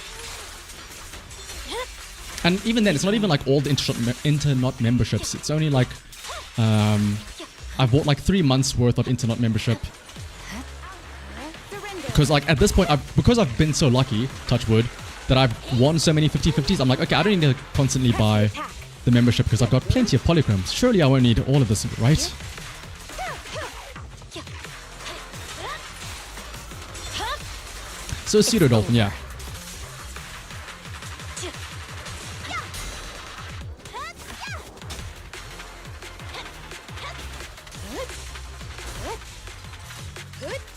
And even then, it's not even like all the internet memberships. It's only like, I've bought like 3 months worth of internet membership. Because like at this point, because I've been so lucky, touch wood, that I've won so many 50-50s, I'm like, okay, I don't need to constantly buy the membership because I've got plenty of polychromes. Surely I won't need all of this, right? So Pseudo Dolphin, yeah.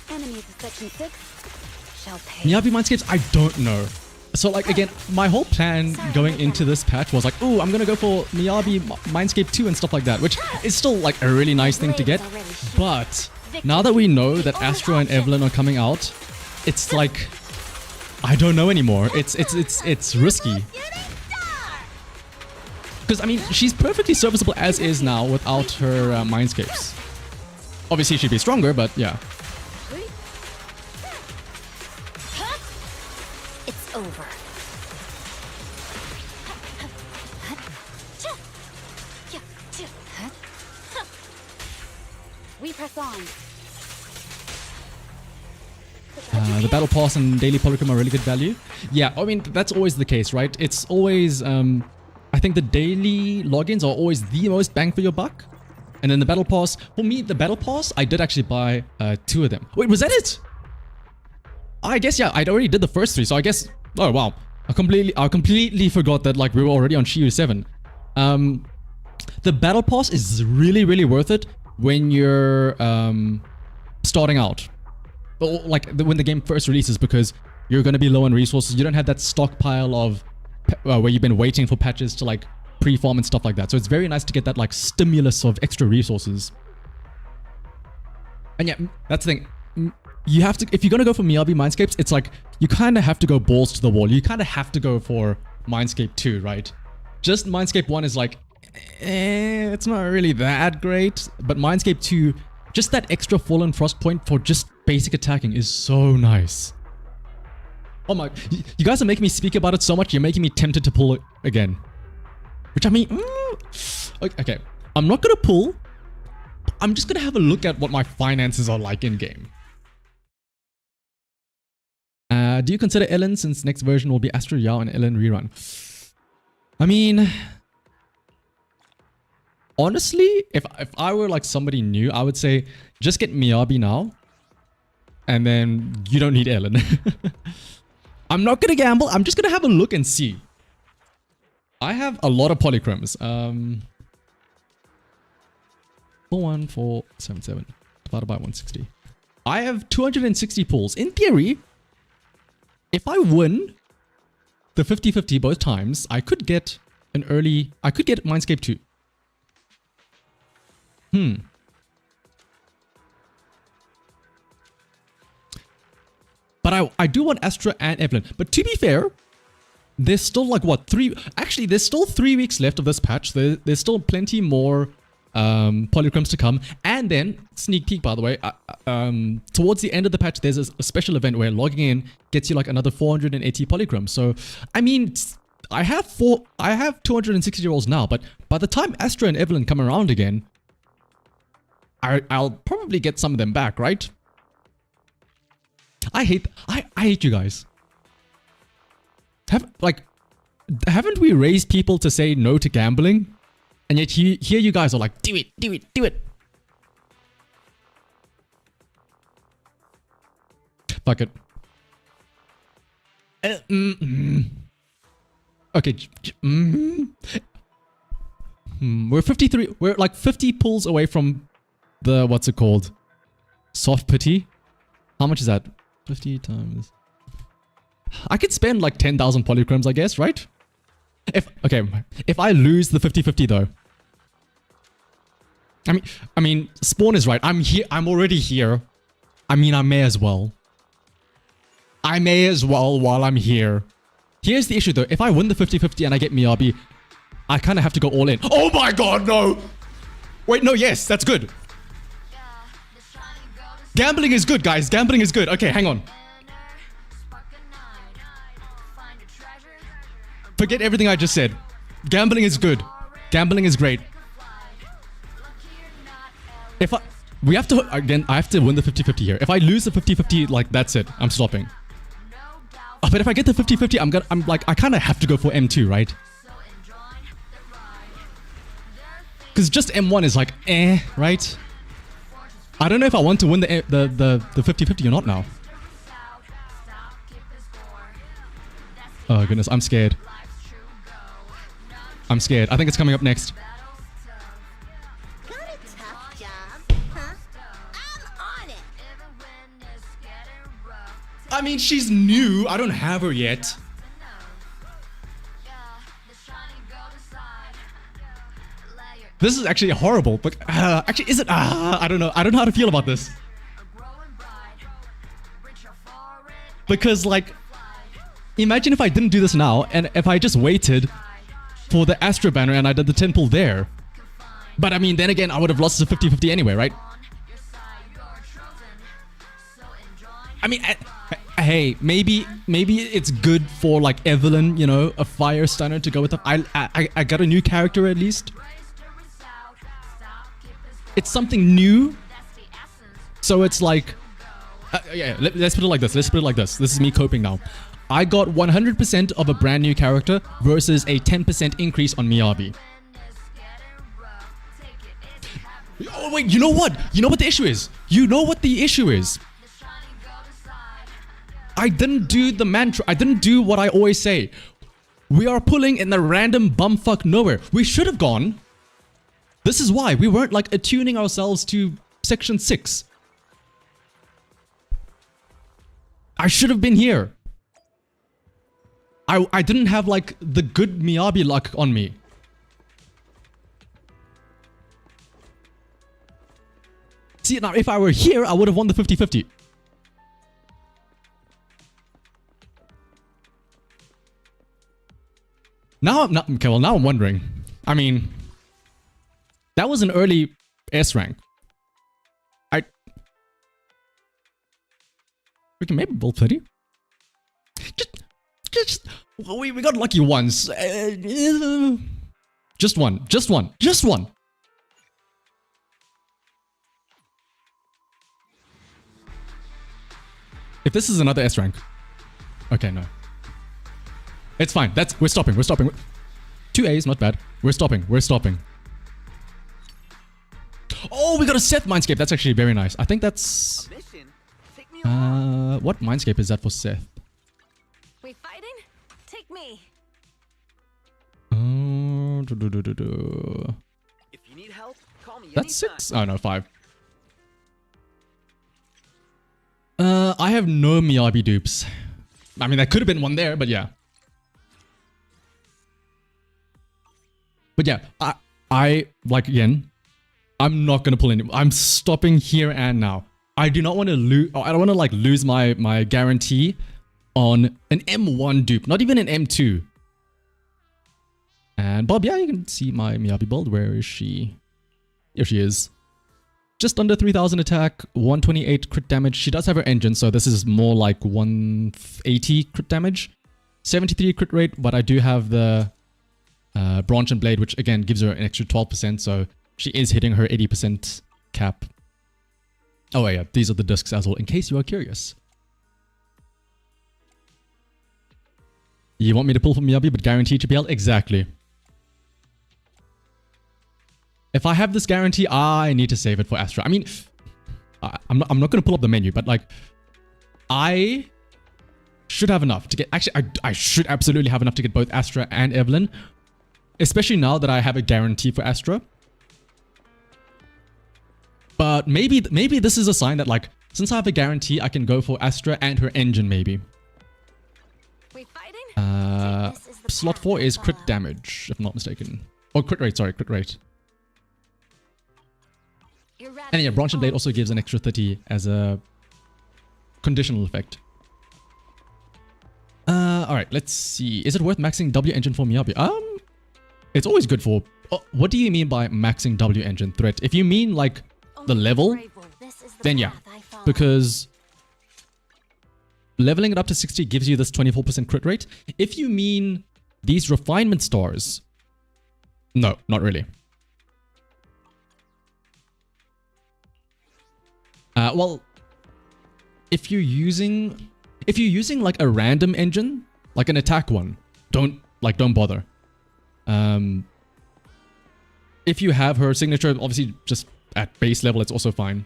Enemies of Section 6 shall pay. Miyabi Mindscapes, I don't know. So like again, my whole plan going into this patch was like, oh, I'm gonna go for Miyabi Mindscape 2 and stuff like that, which is still like a really nice thing to get. But now that we know that Astro and Evelyn are coming out, it's like, I don't know anymore. It's risky. Because I mean, she's perfectly serviceable as is now without her Mindscapes. Obviously, she'd be stronger, but yeah. It's over. We press on. The battle pass and daily polychrome are really good value. Yeah, I mean, that's always the case, right? It's always, I think the daily logins are always the most bang for your buck. And then the battle pass, for me, the battle pass, I did actually buy 2 of them. Wait, was that it? I guess, yeah, I'd already did the first 3, so I guess, oh wow. I completely forgot that like we were already on Shiyu 7. The battle pass is really, really worth it when you're starting out. Like when the game first releases, because you're going to be low on resources. You don't have that stockpile of where you've been waiting for patches to like pre-farm and stuff like that. So it's very nice to get that like stimulus of extra resources. And yeah, that's the thing. You have to, if you're going to go for Miyabi Mindscapes, it's like you kind of have to go balls to the wall. You kind of have to go for Mindscape 2, right? Just Mindscape 1 is like, it's not really that great. But Mindscape 2, just that extra Fallen Frost point for just basic attacking is so nice. Oh my, you guys are making me speak about it so much, you're making me tempted to pull it again. Which I mean, okay, I'm not gonna pull. I'm just gonna have a look at what my finances are like in game. Do you consider Ellen, since next version will be Astro Yao and Ellen rerun? I mean, honestly, if I were like somebody new, I would say just get Miyabi now, and then you don't need Ellen. I'm not gonna gamble. I'm just gonna have a look and see. I have a lot of polychromes. 41477 divided by 160. I have 260 pulls. In theory, if I win the 50-50 both times, I could get an early... I could get Mindscape 2. But I do want Astra and Evelyn. But to be fair, there's still like what, 3... Actually, there's still 3 weeks left of this patch. There's still plenty more polychromes to come. And then, sneak peek by the way, towards the end of the patch, there's a special event where logging in gets you like another 480 polychromes. So, I mean, I have 260 rolls now, but by the time Astra and Evelyn come around again, I'll probably get some of them back, right? I hate you guys. Haven't we raised people to say no to gambling? And yet here you guys are like, do it, do it, do it. Fuck it. Okay. We're 53. We're like 50 pulls away from the, what's it called? Soft pity. How much is that? 50 times. I could spend like 10,000 polychromes, I guess, right? If I lose the 50-50 though. I mean, Spawn is right. I'm here. I'm already here. I mean, I may as well. I may as well while I'm here. Here's the issue though. If I win the 50-50 and I get Miyabi, I kind of have to go all in. Oh my god, no! Wait, no, yes, that's good. Gambling is good, guys. Gambling is good. Okay, hang on. Forget everything I just said. Gambling is good. Gambling is great. We have to, again, I have to win the 50-50 here. If I lose the 50-50, like, that's it. I'm stopping. Oh, but if I get the 50-50, I'm like, I kind of have to go for M2, right? Because just M1 is like, right? I don't know if I want to win the 50-50 or not now. Oh goodness, I'm scared. I'm scared. I think it's coming up next. Got a tough job, huh? I'm on it. I mean, she's new. I don't have her yet. This is actually horrible, but actually, is it? I don't know. I don't know how to feel about this. Because, like, imagine if I didn't do this now, and if I just waited for the Astra banner and I did the 10 pull there. But I mean, then again, I would have lost the 50-50 anyway, right? I mean, hey, maybe it's good for like Evelyn, you know, a fire stunner to go with them. I got a new character at least. It's something new. So it's like, yeah, let's put it like this. Let's put it like this. This is me coping now. I got 100% of a brand new character versus a 10% increase on Miyabi. Oh wait, you know what? You know what the issue is? You know what the issue is? I didn't do the mantra. I didn't do what I always say. We are pulling in the random bumfuck nowhere. We should have gone. This is why we weren't like attuning ourselves to section 6. I should have been here. I didn't have like the good Miyabi luck on me. See, now if I were here, I would have won the 50-50. Now I'm not okay. Well, now I'm wondering. I mean, that was an early S rank. We can maybe build 30. Just we got lucky once. Just one. If this is another S rank, okay, no. It's fine. We're stopping. 2 A's, not bad. We're stopping. Oh, we got a Seth Mindscape. That's actually very nice. I think that's... what Mindscape is that for Seth? We fighting? Take me. If you need help, call me That's anytime. 6? Oh no, 5. I have no Miyabi dupes. I mean, there could have been one there, but yeah. But yeah, I like, again, I'm not gonna pull any. I'm stopping here and now. I do not want to lose. I don't want to like lose my guarantee on an M1 dupe, not even an M2. And Bob, yeah, you can see my Miyabi build. Where is she? Here she is. Just under 3000 attack, 128 crit damage. She does have her engine, so this is more like 180 crit damage. 73 crit rate, but I do have the branch and blade, which again gives her an extra 12%, so she is hitting her 80% cap. Oh yeah, these are the discs as well, in case you are curious. You want me to pull from Miyabi, but guarantee TPL? Exactly. If I have this guarantee, I need to save it for Astra. I mean, I'm not going to pull up the menu, but like, I should have enough to get... Actually, I should absolutely have enough to get both Astra and Evelyn. Especially now that I have a guarantee for Astra. But maybe this is a sign that like, since I have a guarantee, I can go for Astra and her engine maybe. We fighting? Slot 4 is crit damage, if I'm not mistaken. Oh, crit rate, sorry, crit rate. And yeah, Branch and Blade also gives an extra 30 as a conditional effect. Alright, let's see. Is it worth maxing W engine for Miyabi? It's always good for... what do you mean by maxing W engine threat? If you mean like the level, then yeah. Because leveling it up to 60 gives you this 24% crit rate. If you mean these refinement stars, no, not really. Well, if you're using like a random engine, like an attack one, don't bother. If you have her signature, obviously just at base level, it's also fine.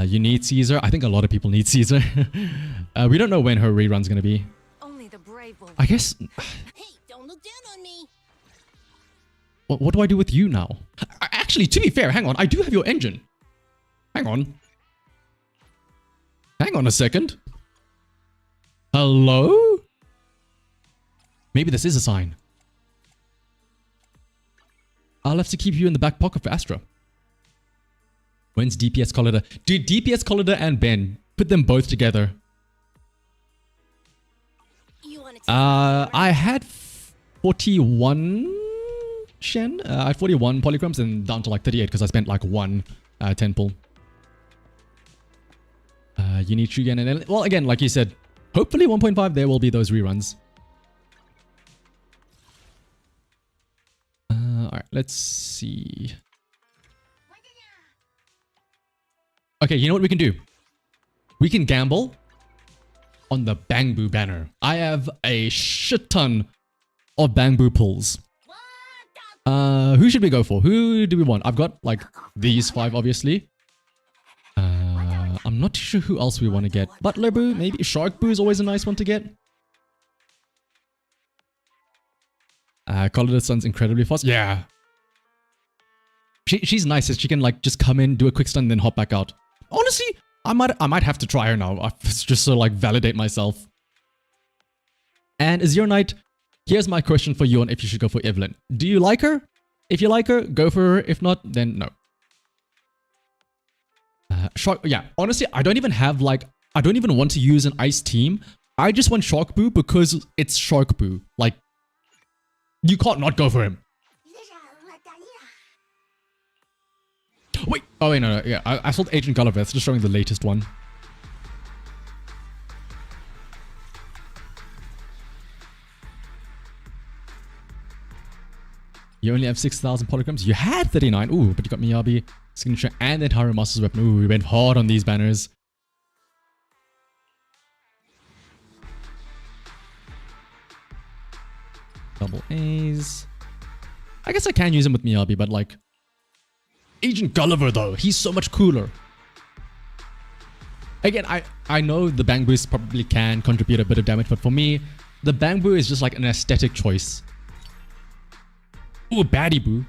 You need Caesar. I think a lot of people need Caesar. We don't know when her rerun's gonna be. Only the brave will. I guess. Hey, don't look down on me. What do I do with you now? Actually, to be fair, hang on. I do have your engine. Hang on. Hang on a second. Hello? Maybe this is a sign. I'll have to keep you in the back pocket for Astra. When's DPS Collider? Dude, DPS Collider and Ben. Put them both together. You want to I had 41 Shen. I had 41 polychromes and down to like 38 because I spent like one 10 pull. You need Shugen and... Well, again, like you said, hopefully 1.5 there will be those reruns. Alright, let's see. Okay, you know what we can do? We can gamble on the Bangboo banner. I have a shit ton of Bangboo pulls. Who should we go for? Who do we want? I've got like these 5 obviously. I'm not too sure who else we want to get. Butler Boo, maybe. Shark Boo is always a nice one to get. Collider Sun's incredibly fast. Yeah. She's nice. She can like just come in, do a quick stun, and then hop back out. Honestly, I might have to try her now. Just to like validate myself. And Azure Knight, here's my question for you on if you should go for Evelyn. Do you like her? If you like her, go for her. If not, then no. Shark, yeah, honestly, I don't even want to use an ice team. I just want Shark Boo because it's Shark Boo. Like, you can't not go for him. Wait, oh wait, no, yeah, I saw Agent Gulliver. It's just showing the latest one. You only have 6,000 polygrams. You had 39. Ooh, but you got Miyabi, signature, and then Harumasa's weapon. Ooh, we went hard on these banners. Double A's. I guess I can use him with Miyabi, but like... Agent Gulliver, though. He's so much cooler. Again, I know the Bangboost probably can contribute a bit of damage, but for me, the Bangboo is just like an aesthetic choice. Ooh, Baddie Boo.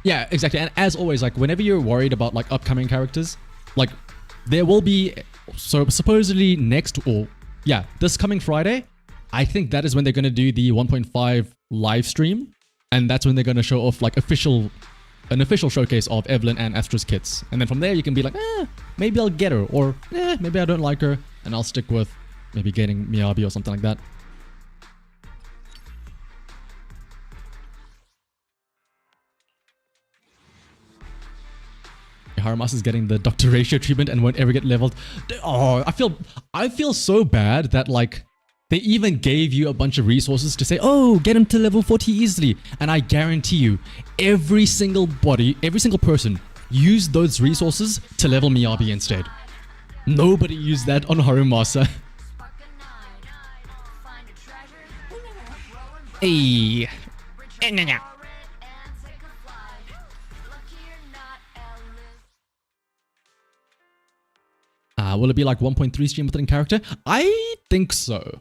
Yeah, exactly. And as always, like whenever you're worried about like upcoming characters, like there will be, so supposedly next, or yeah, this coming Friday, I think that is when they're going to do the 1.5 live stream. And that's when they're going to show off like an official showcase of Evelyn and Astra's kits. And then from there you can be like, maybe I'll get her, or maybe I don't like her and I'll stick with maybe getting Miyabi or something like that. Harumasa is getting the Dr. Ratio treatment and won't ever get leveled. Oh, I feel so bad that like they even gave you a bunch of resources to say, oh, get him to level 40 easily. And I guarantee you, every single person used those resources to level Miyabi instead. Nobody used that on Harumasa. Hey. Will it be like 1.3 stream with an character? I think so.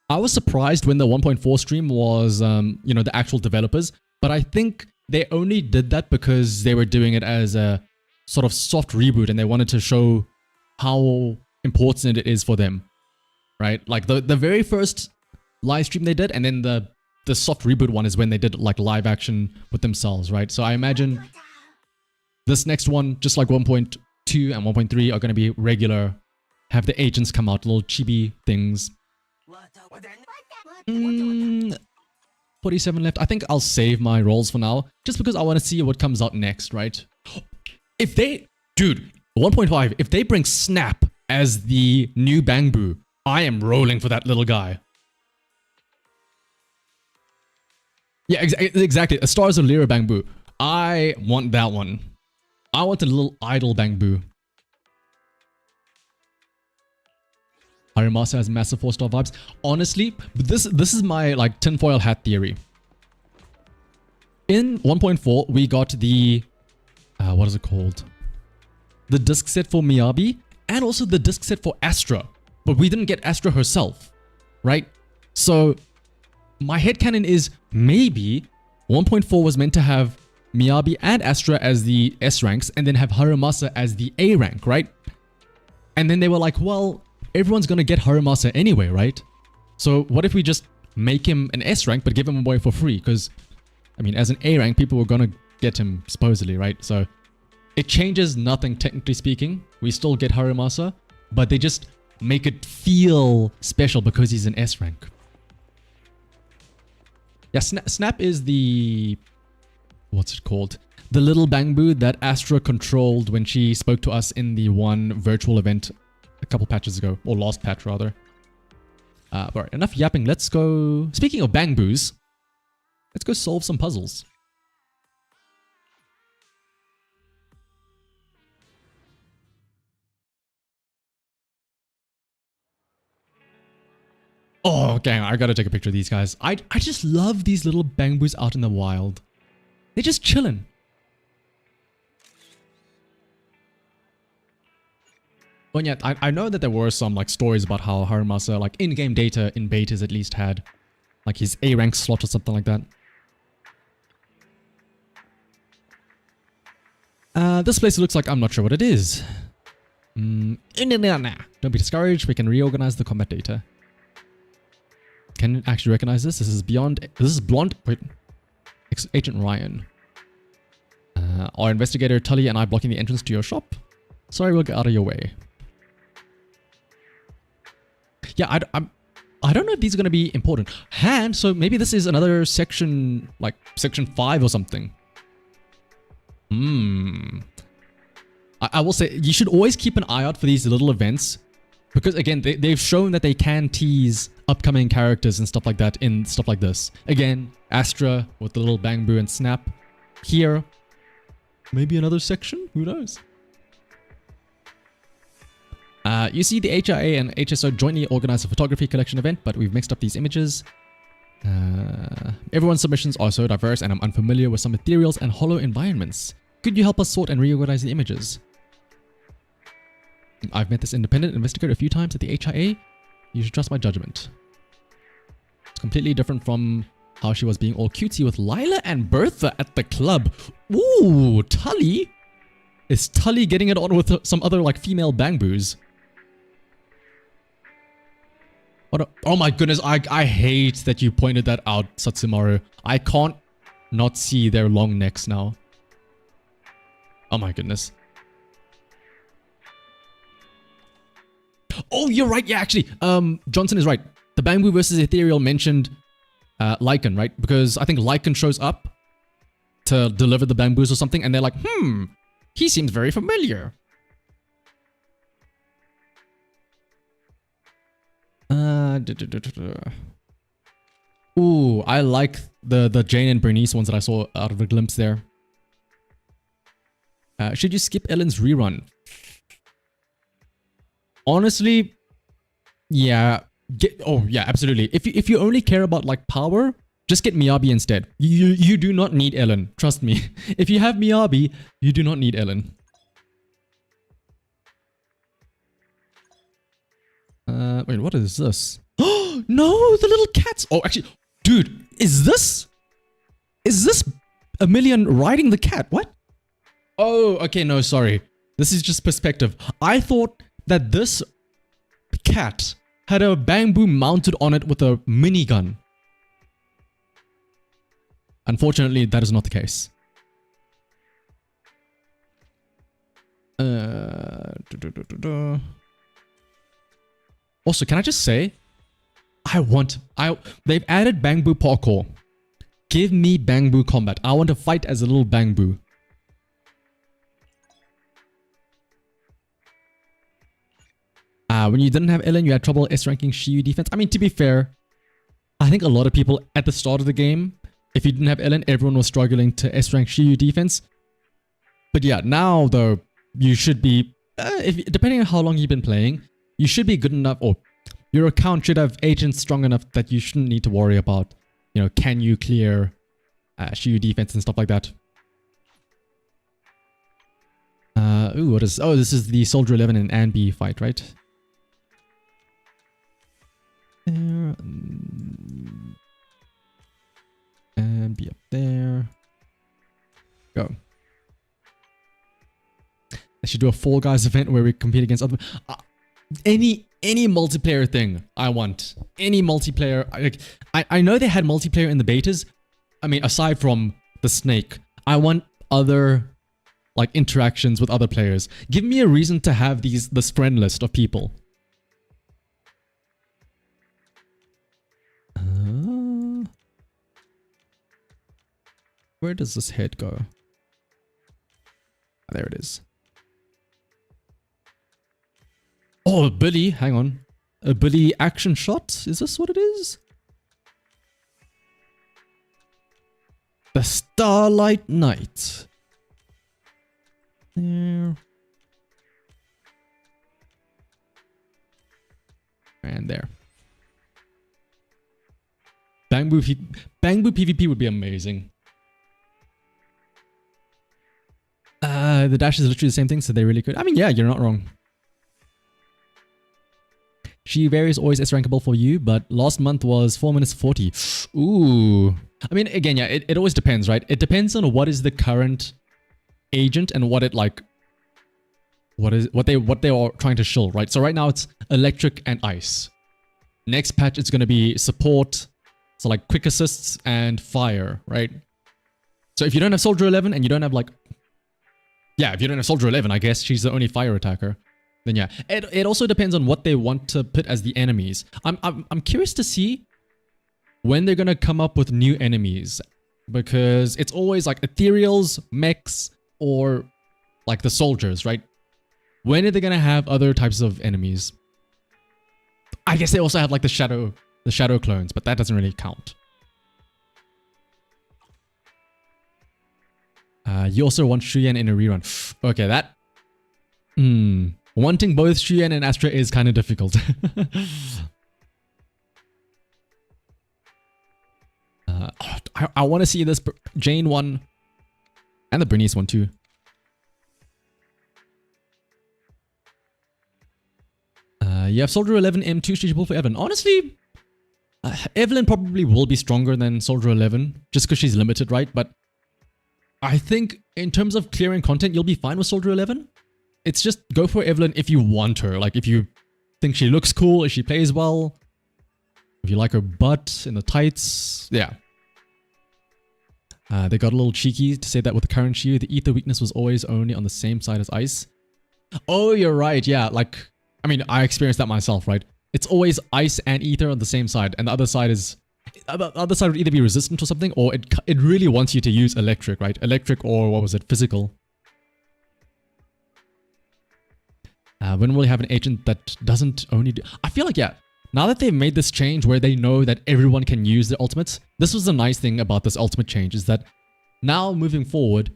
I was surprised when the 1.4 stream was, the actual developers, but I think they only did that because they were doing it as a sort of soft reboot and they wanted to show how important it is for them, right? Like the very first live stream they did, and then the soft reboot one is when they did like live action with themselves, right? So I imagine this next one, just like 1.2 and 1.3 are going to be regular, have the agents come out, little chibi things. 47 left. I think I'll save my rolls for now, just because I want to see what comes out next, right? If they... Dude, 1.5, if they bring Snap as the new Bangboo, I am rolling for that little guy. Yeah, exactly. A Stars of Lyra Bangboo. I want that one. I want a little idle Bangboo. Harumasa has massive 4-star vibes. Honestly, this is my like tinfoil hat theory. In 1.4, we got the what is it called? The disc set for Miyabi and also the disc set for Astra, but we didn't get Astra herself, right? So my headcanon is maybe 1.4 was meant to have Miyabi and Astra as the S ranks and then have Harumasa as the A rank, right? And then they were like, well, everyone's gonna get Harumasa anyway, right? So what if we just make him an S rank but give him away for free? Because, I mean, as an A rank, people were gonna get him supposedly, right? So it changes nothing technically speaking. We still get Harumasa, but they just make it feel special because he's an S rank. Yeah, Snap is the... what's it called? The little Bangboo that Astra controlled when she spoke to us in the one virtual event a couple patches ago, or last patch rather. Alright, enough yapping. Let's go... Speaking of Bangboos, let's go solve some puzzles. Oh, okay, I gotta take a picture of these guys. I just love these little Bangboos out in the wild. They're just chilling. But yeah, I know that there were some like stories about how Harumasa, like in-game data in betas at least, had like his A rank slot or something like that. This place looks like I'm not sure what it is. Don't be discouraged, we can reorganize the combat data. Can it actually recognize this? This is blonde. Wait. Agent Ryan. Our investigator Tully and I blocking the entrance to your shop. Sorry, we'll get out of your way. Yeah, I don't know if these are going to be important. Hand, so maybe this is another section, like section 5 or something. I will say, you should always keep an eye out for these little events. Because again, they've shown that they can tease upcoming characters and stuff like that in stuff like this. Again, Astra with the little Bangboo and Snap. Here, maybe another section? Who knows? You see the HIA and HSO jointly organized a photography collection event, but we've mixed up these images. Everyone's submissions are so diverse and I'm unfamiliar with some materials and hollow environments. Could you help us sort and reorganize the images? I've met this independent investigator a few times at the HIA. You should trust my judgment. It's completely different from how she was being all cutesy with Lila and Bertha at the club. Ooh, Tully? Is Tully getting it on with some other like female Bangboos? Oh my goodness, I hate that you pointed that out, Satsumaru. I can't not see their long necks now. Oh my goodness. Oh, you're right. Yeah, actually, Johnson is right. The Bangboo versus Ethereal mentioned Lycan, right? Because I think Lycan shows up to deliver the Bangboos or something, and they're like, He seems very familiar. Ooh, I like the Jane and Bernice ones that I saw out of the glimpse there. Should you skip Ellen's rerun? Honestly, yeah. Yeah, absolutely. If you only care about like power, just get Miyabi instead. You do not need Ellen. Trust me. If you have Miyabi, you do not need Ellen. Wait, what is this? Oh no, the little cats. Oh, actually, dude, is this a million riding the cat? What? Oh, okay, no, sorry. This is just perspective. I thought that this cat had a Bangboo mounted on it with a minigun. Unfortunately, that is not the case. Also, can I just say, they've added Bangboo parkour. Give me Bangboo combat. I want to fight as a little Bangboo. When you didn't have Ellen, you had trouble S-ranking Shiyu Defense. I mean, to be fair, I think a lot of people at the start of the game, if you didn't have Ellen, everyone was struggling to S-rank Shiyu Defense. But yeah, now though, you should be, depending on how long you've been playing, you should be good enough, or your account should have agents strong enough that you shouldn't need to worry about, you know, can you clear Shiyu Defense and stuff like that. Ooh, what is, oh, this is the Soldier 11 and Anby fight, right? There, and be up there. Go. I should do a Fall Guys event where we compete against other. Any multiplayer thing I want. Any multiplayer. I know they had multiplayer in the betas. I mean, aside from the snake, I want other like interactions with other players. Give me a reason to have this friend list of people. Where does this head go? There it is. Oh, a Billy. Hang on. A Billy action shot? Is this what it is? The Starlight Knight. There. And there. Bangboo PvP would be amazing. The dash is literally the same thing, so they really could. I mean, yeah, you're not wrong. She-Berry is always S-rankable for you, but last month was 4 minutes 40. Ooh. I mean, again, yeah, it always depends, right? It depends on what is the current agent and what it like, what they are trying to shill, right? So right now it's electric and ice. Next patch it's going to be support, so like quick assists and fire, right? So if you don't have Soldier 11 and you don't have like, yeah, if you don't have Soldier 11, I guess she's the only fire attacker. Then yeah, it also depends on what they want to put as the enemies. I'm curious to see when they're gonna come up with new enemies, because it's always like ethereals, mechs, or like the soldiers, right? When are they gonna have other types of enemies? I guess they also have like the shadow clones, but that doesn't really count. You also want Shuyan in a rerun. Okay, that. Wanting both Shuyan and Astra is kind of difficult. I want to see this Jane one and the Bernice one too. You have Soldier 11 M2 streachable for Evelyn. Honestly, Evelyn probably will be stronger than Soldier 11 just because she's limited, right? But I think in terms of clearing content, you'll be fine with Soldier 11. It's just go for Evelyn if you want her. Like if you think she looks cool, if she plays well, if you like her butt in the tights, yeah. They got a little cheeky to say that with the current Shiyu, the ether weakness was always only on the same side as ice. Oh, you're right. Yeah, like, I mean, I experienced that myself, right? It's always ice and ether on the same side, and the other side is... The other side would either be resistant or something, or it really wants you to use electric, right? Electric or, what was it, physical. When will we have an agent that doesn't only do... I feel like, yeah, now that they've made this change where they know that everyone can use their ultimates, this was the nice thing about this ultimate change, is that now moving forward,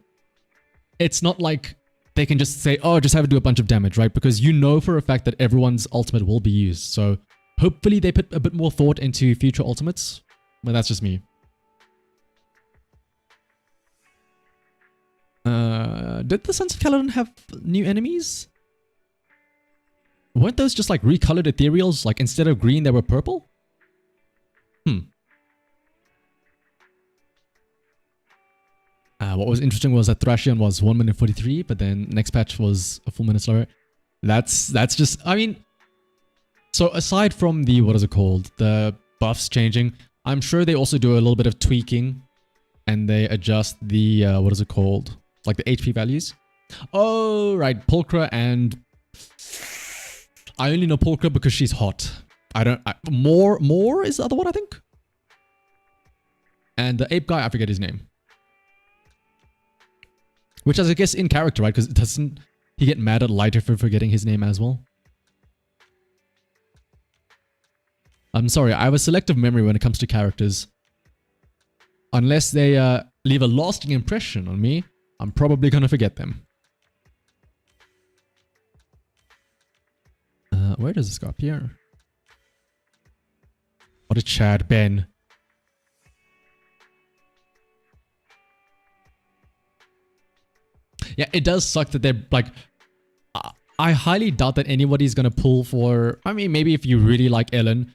it's not like they can just say, oh, just have it do a bunch of damage, right? Because you know for a fact that everyone's ultimate will be used. So hopefully they put a bit more thought into future ultimates. But that's just me. Did the Sons of Kaladin have new enemies? Weren't those just like recolored ethereals? Like instead of green, they were purple? What was interesting was that Thrashion was 1 minute 43, but then next patch was a full minute slower. That's just, I mean, so aside from the, what is it called? The buffs changing, I'm sure they also do a little bit of tweaking and they adjust the, what is it called? Like the HP values. Oh, right. Pulchra and... I only know Pulchra because she's hot. More is the other one, I think. And the ape guy, I forget his name. Which is, I guess, in character, right? Because doesn't he get mad at Lighter for forgetting his name as well? I'm sorry, I have a selective memory when it comes to characters. Unless they leave a lasting impression on me, I'm probably going to forget them. Where does this go? Up here? What a Chad, Ben. Yeah, it does suck that they're like... I highly doubt that anybody's gonna pull for... I mean, maybe if you really like Ellen.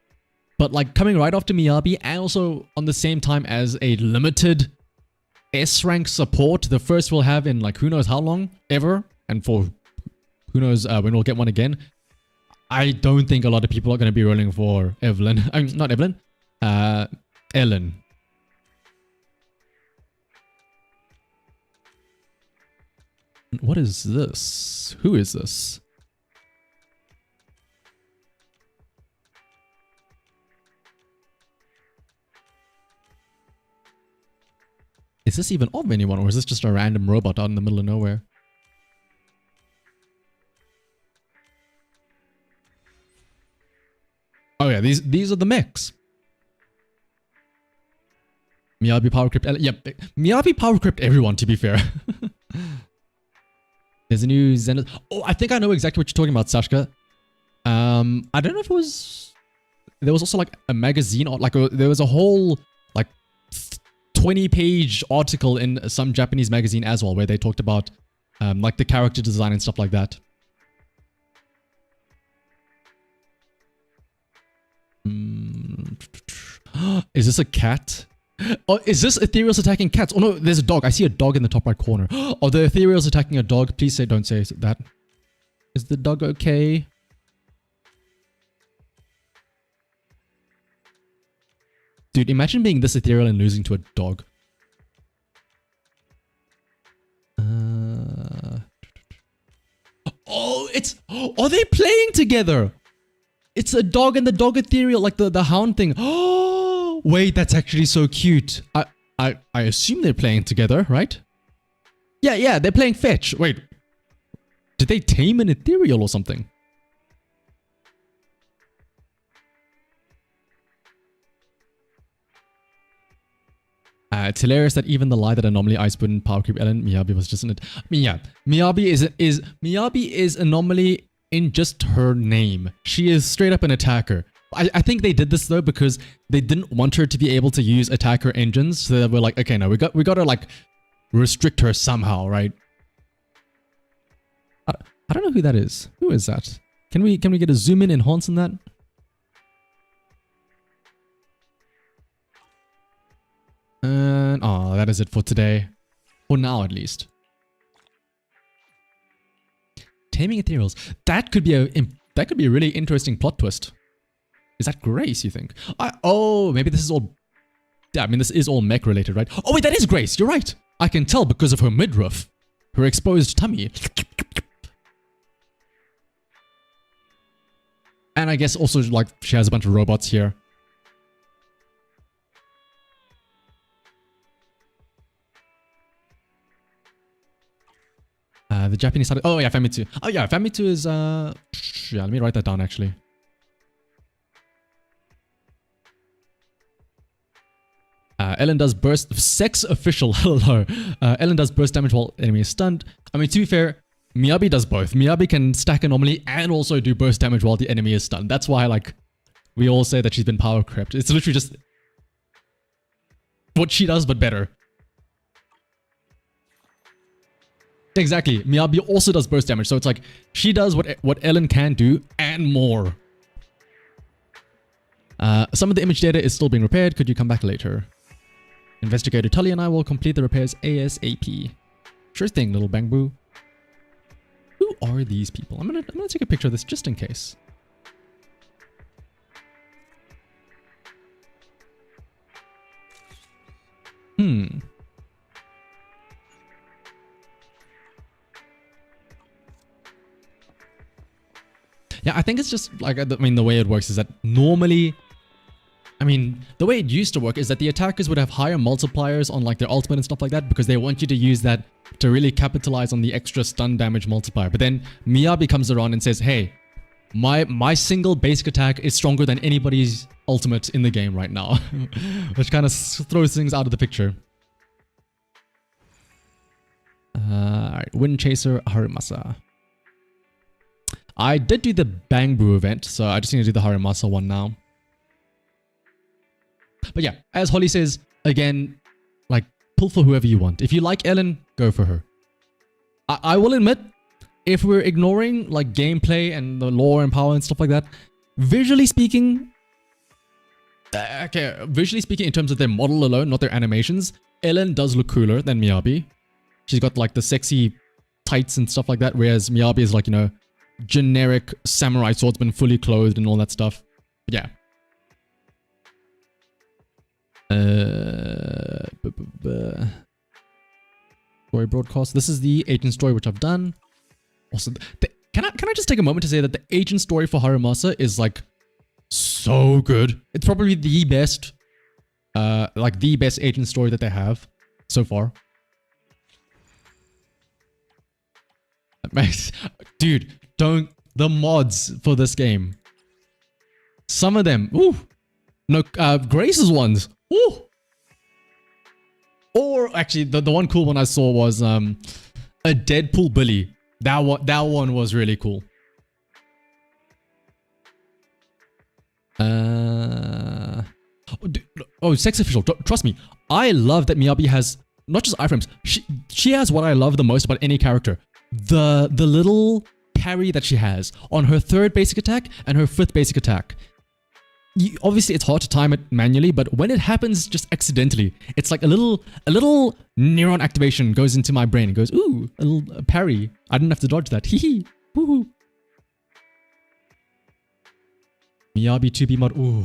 But like coming right after Miyabi and also on the same time as a limited S-rank support. The first we'll have in like who knows how long ever. And for who knows when we'll get one again. I don't think a lot of people are going to be rolling for Evelyn. I mean, not Evelyn. Ellen. What is this? Who is this? Is this even of anyone, or is this just a random robot out in the middle of nowhere? Oh yeah, these are the mechs. Miyabi power crypt. Yep, Miyabi power crypt everyone, to be fair. There's a new Zenless. Oh, I think I know exactly what you're talking about, Sashka. I don't know if it was... There was also like a magazine, or like there was a whole like 20-page article in some Japanese magazine as well, where they talked about like the character design and stuff like that. Is this a cat? Oh, is this ethereals attacking cats? Oh no, there's a dog. I see a dog in the top right corner. Oh, the ethereals attacking a dog. Please say, don't say that. Is the dog okay? Dude, imagine being this ethereal and losing to a dog. Oh, it's... Are they playing together? It's a dog and the dog ethereal, like the hound thing. Oh, wait, that's actually so cute. I assume they're playing together, right? Yeah, they're playing fetch. Wait, did they tame an ethereal or something? It's hilarious that even the lie that anomaly ice wouldn't power creep Ellen, Miyabi was just in it. I mean, yeah, Miyabi is anomaly in just her name. She is straight up an attacker. I think they did this though because they didn't want her to be able to use attacker engines. So they were like, okay, no, we got to like restrict her somehow, right? I don't know who that is. Who is that? Can we get a zoom in enhance on that? And oh, that is it for today. For now, at least. Taming ethereals. That could be a really interesting plot twist. Is that Grace, you think? Oh, maybe this is all... Yeah, I mean, this is all mech related, right? Oh, wait, that is Grace. You're right. I can tell because of her midriff. Her exposed tummy. And I guess also, like, she has a bunch of robots here. The Japanese side. Oh yeah, Famitsu. Oh yeah, Famitsu is yeah, let me write that down actually. Ellen does burst sex official. Hello. Ellen does burst damage while enemy is stunned. I mean, to be fair, Miyabi does both. Miyabi can stack anomaly and also do burst damage while the enemy is stunned. That's why, like, we all say that she's been power crept. It's literally just what she does, but better. Exactly. Miyabi also does burst damage, so it's like she does what Ellen can do and more. Some of the image data is still being repaired. Could you come back later? Investigator Tully and I will complete the repairs ASAP. Sure thing, little Bangboo. Who are these people? I'm gonna take a picture of this just in case. Yeah, I think it's just like, I mean, the way it works is that normally, I mean, the way it used to work is that the attackers would have higher multipliers on like their ultimate and stuff like that because they want you to use that to really capitalize on the extra stun damage multiplier. But then Miyabi comes around and says, hey, my single basic attack is stronger than anybody's ultimate in the game right now. Which kind of throws things out of the picture. Alright, Wind Chaser Harumasa. I did do the Bangboo event, so I just need to do the Harumasa one now. But yeah, as Holly says, again, like, pull for whoever you want. If you like Ellen, go for her. I will admit, if we're ignoring like gameplay and the lore and power and stuff like that, visually speaking, visually speaking in terms of their model alone, not their animations, Ellen does look cooler than Miyabi. She's got like the sexy tights and stuff like that, whereas Miyabi is like, you know, generic samurai swordsman, fully clothed and all that stuff. But yeah. Story broadcast. This is the agent story which I've done. Also, can I just take a moment to say that the agent story for Harumasa is like so good. It's probably the best, like the best agent story that they have so far. Dude, the mods for this game. Some of them, ooh, no, Grace's ones, ooh. Or actually, the one cool one I saw was a Deadpool Billy. That one was really cool. Oh, sex official. Trust me, I love that Miyabi has not just iframes. She has what I love the most about any character. The little parry that she has on her 3rd basic attack and her 5th basic attack. Obviously, it's hard to time it manually, but when it happens just accidentally, it's like a little neuron activation goes into my brain and goes, ooh, a little parry. I didn't have to dodge that. Hee hee. Woohoo. Miyabi 2B mod. Ooh.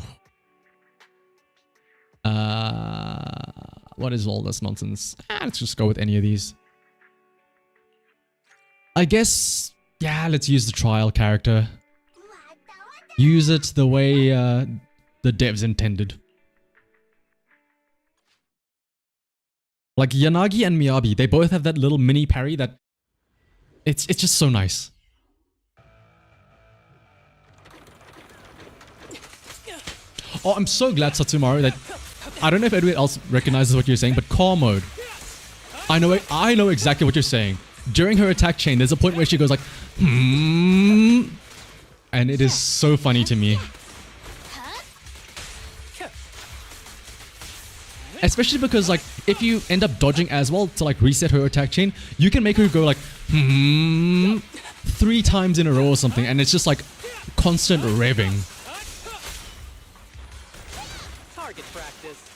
What is all this nonsense? Let's just go with any of these. I guess, yeah, let's use the trial character. Use it the way the devs intended. Like Yanagi and Miyabi, they both have that little mini parry that it's just so nice. Oh, I'm so glad, Satsumaru, that I don't know if anyone else recognizes what you're saying, but car mode. I know exactly what you're saying. During her attack chain, there's a point where she goes like, and it is so funny to me. Especially because, like, if you end up dodging as well to, like, reset her attack chain, you can make her go, like, 3 times in a row or something, and it's just, like, constant revving. Target practice.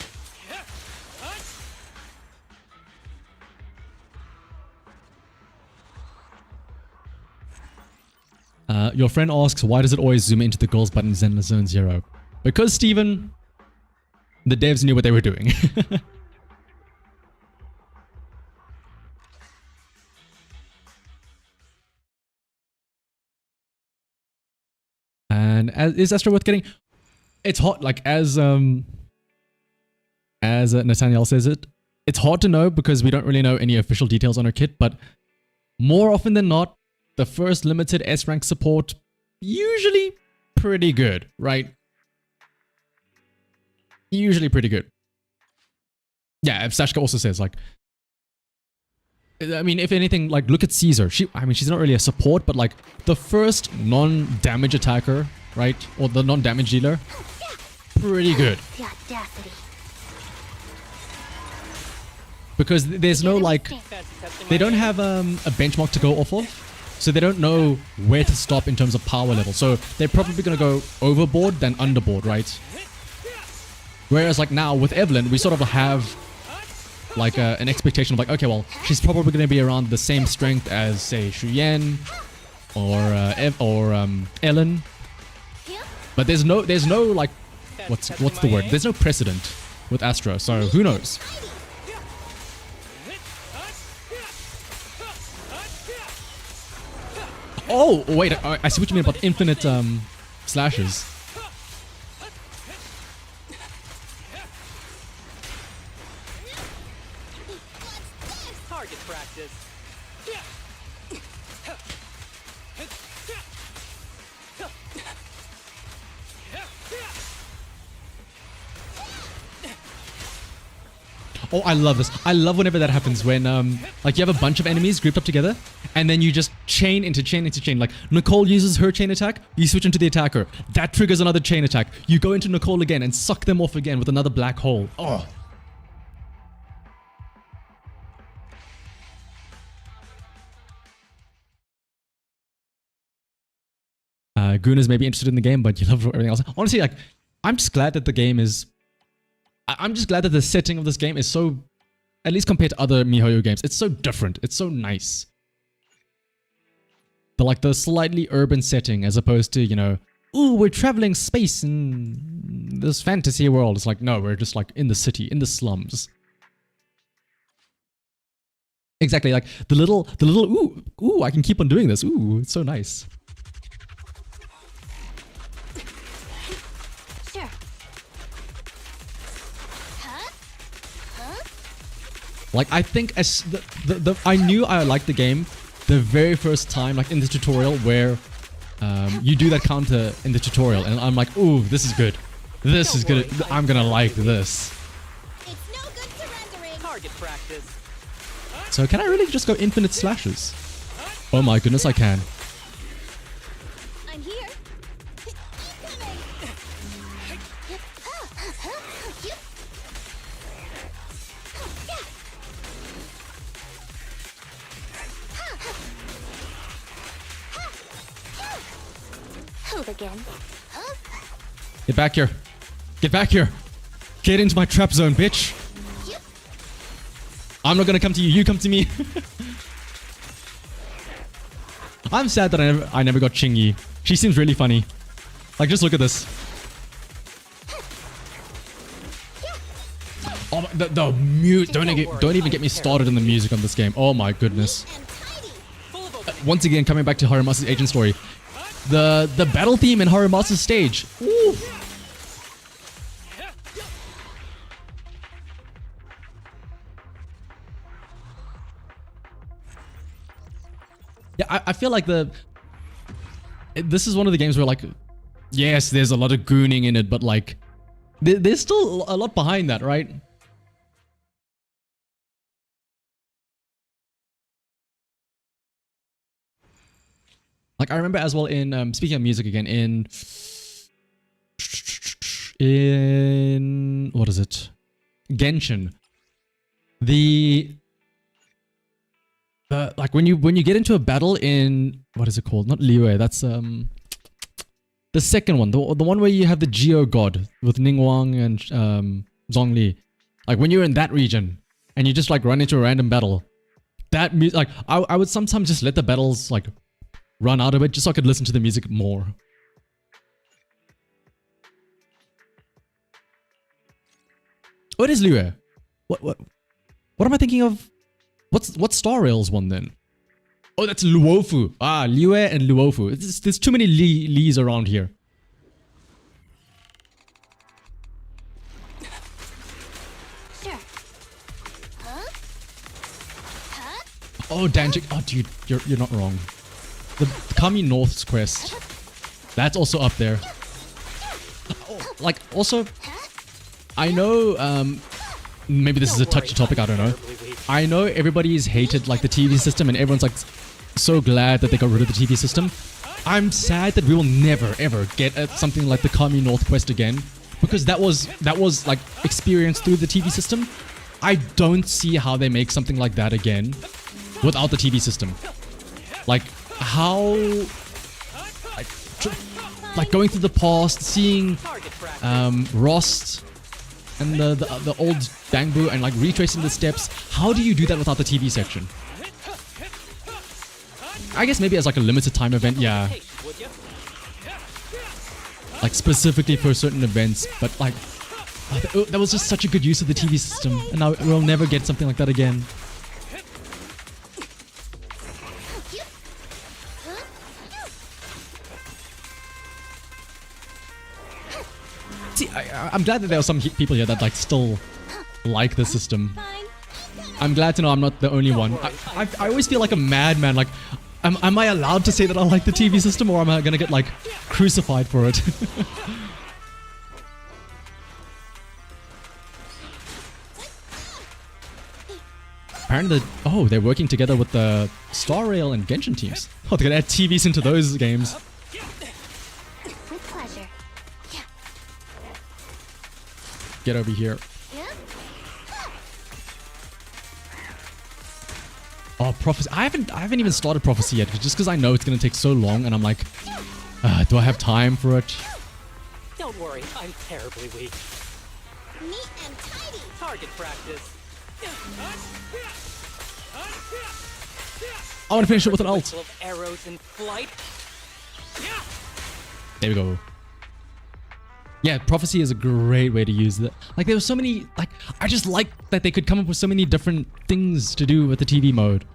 Your friend asks, why does it always zoom into the girls button in Zenless Zone 0? Because, Steven, the devs knew what they were doing. And is Astro worth getting? It's hot, like as Nathaniel says it. It's hard to know because we don't really know any official details on her kit, but more often than not, the first limited S rank support, usually pretty good, right? Usually pretty good. Yeah, Sashka also says, like, I mean, if anything, like, look at Caesar. I mean, she's not really a support, but like, the first non-damage attacker, right? Or the non-damage dealer, pretty good. The audacity. Because there's no, like, they don't have a benchmark to go off of. So they don't know where to stop in terms of power level. So they're probably going to go overboard than underboard, right? Whereas, like, now with Evelyn, we sort of have like an expectation of like, okay, well, she's probably going to be around the same strength as, say, Shuyen or Ellen. But there's no like, what's the word? There's no precedent with Astra, so who knows? Oh, wait, I see what you mean about infinite slashes. Target practice. Oh, I love this. I love whenever that happens when, like, you have a bunch of enemies grouped up together, and then you just chain into chain into chain. Like, Nicole uses her chain attack, you switch into the attacker. That triggers another chain attack. You go into Nicole again and suck them off again with another black hole. Oh. Guna's maybe interested in the game, but you love everything else. Honestly, like, I'm just glad that the game is... I'm just glad that the setting of this game is so, at least compared to other MiHoYo games, it's so different. It's so nice. The slightly urban setting as opposed to, you know, ooh, we're traveling space in this fantasy world. It's like, no, we're just like in the city, in the slums. Exactly, like the little, ooh, I can keep on doing this. Ooh, it's so nice. Sure. Like, I think as I knew I liked the game the very first time, like in the tutorial where you do that counter in the tutorial, and I'm like, ooh, this is good. This is good. I'm gonna like this. It's no good surrendering. Target practice. So can I really just go infinite slashes? Oh my goodness, I can. I'm here. Incoming. Hold again. Get back here. Get back here. Get into my trap zone, bitch. I'm not gonna come to you. You come to me. I'm sad that I never got Chingy. She seems really funny. Like, just look at this. Oh, the mute. Don't even get me started in the music on this game. Oh my goodness. Once again, coming back to Harumasa's agent story. The battle theme in Harumasa's stage. Ooh. Yeah, I feel like this is one of the games where, like, yes, there's a lot of gooning in it, but like, there's still a lot behind that, right? Like, I remember as well in, speaking of music again, in what is it? Genshin. Like when you get into a battle in, what is it called? Not Liyue, that's the second one, the one where you have the Geo God with Ningguang and Zhongli. Like when you're in that region and you just like run into a random battle, that music, like I would sometimes just let the battles like run out of it just so I could listen to the music more. Oh, it is Liyue. What am I thinking of? What's Star Rail's one then? Oh, that's Luofu. Ah, Liyue and Luofu. There's too many Lees around here. Sure. Oh, Danjik. Oh, dude, you're not wrong. The Kami North's quest. That's also up there. Like, also, I know, maybe this is a touchy topic, I don't know. I know everybody's hated, like, the TV system, and everyone's, like, so glad that they got rid of the TV system. I'm sad that we will never, ever get something like the Kami North quest again, because that was, like, experienced through the TV system. I don't see how they make something like that again without the TV system. Like, how... Like going through the past, seeing Rost and the old Bangboo and like retracing the steps. How do you do that without the TV section? I guess maybe as like a limited time event, yeah. Like specifically for certain events, but like that was just such a good use of the TV system, and now we'll never get something like that again. See, I'm glad that there are some people here that like still like the system. I'm glad to know I'm not the only one. I always feel like a madman. Like, am I allowed to say that I like the TV system, or am I gonna get like crucified for it? Apparently, oh, they're working together with the Star Rail and Genshin teams. Oh, they're gonna add TVs into those games. With pleasure. Get over here. Oh, Prophecy. I haven't even started Prophecy yet, just because I know it's gonna take so long, and I'm like, do I have time for it? Don't worry, I'm terribly weak. Neat and tidy. Target practice. I want to finish it with an ult. Couple of arrows in flight. There we go. Yeah, Prophecy is a great way to use it. Like, there were so many, like, I just like that they could come up with so many different things to do with the TV mode.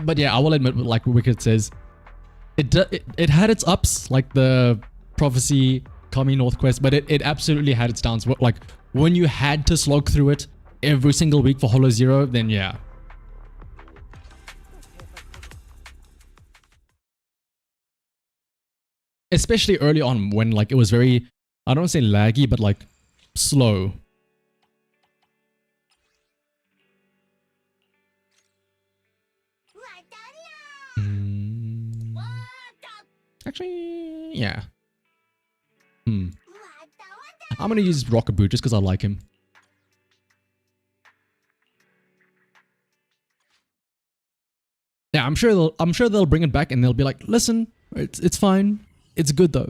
But yeah, I will admit, like Wicked says, it had its ups, like the Prophecy, Kami North quest, but it absolutely had its downs. Like, when you had to slog through it every single week for Hollow Zero, then yeah. Especially early on when like it was very, I don't want to say laggy, but like slow. Actually, yeah. I'm gonna use Rockaboo just because I like him. Yeah, I'm sure they'll bring it back and they'll be like, listen, it's fine. It's good though.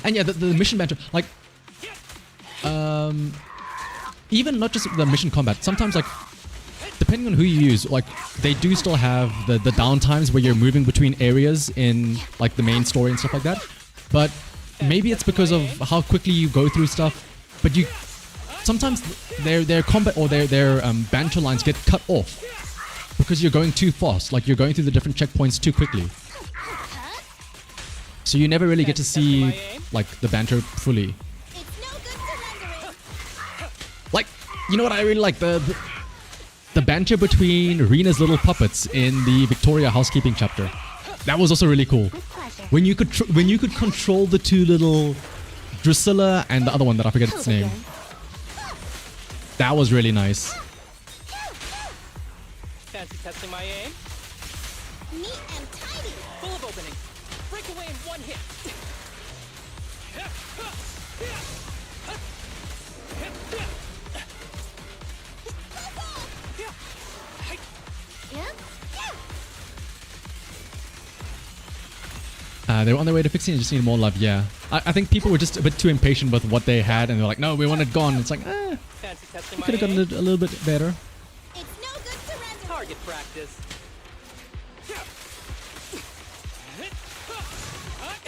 And yeah, the mission banter, like, even not just the mission combat, sometimes like, depending on who you use, like, they do still have the downtimes where you're moving between areas in like the main story and stuff like that. But maybe it's because of how quickly you go through stuff, but you sometimes their combat or their banter lines get cut off because you're going too fast, like you're going through the different checkpoints too quickly. So you never really get to see like the banter fully. Like, you know what I really like? The banter between Rena's little puppets in the Victoria housekeeping chapter. That was also really cool. When you could control the two little Drusilla and the other one that I forget its name. That was really nice. Fancy testing my aim? Neat and tidy. Full of opening. Break away in one hit. They were on their way to fixing it, just need more love, yeah. I think people were just a bit too impatient with what they had, and they're like, no, we want it gone. It's like, we could have gotten it a little bit better. It's no good surrendering. Target practice.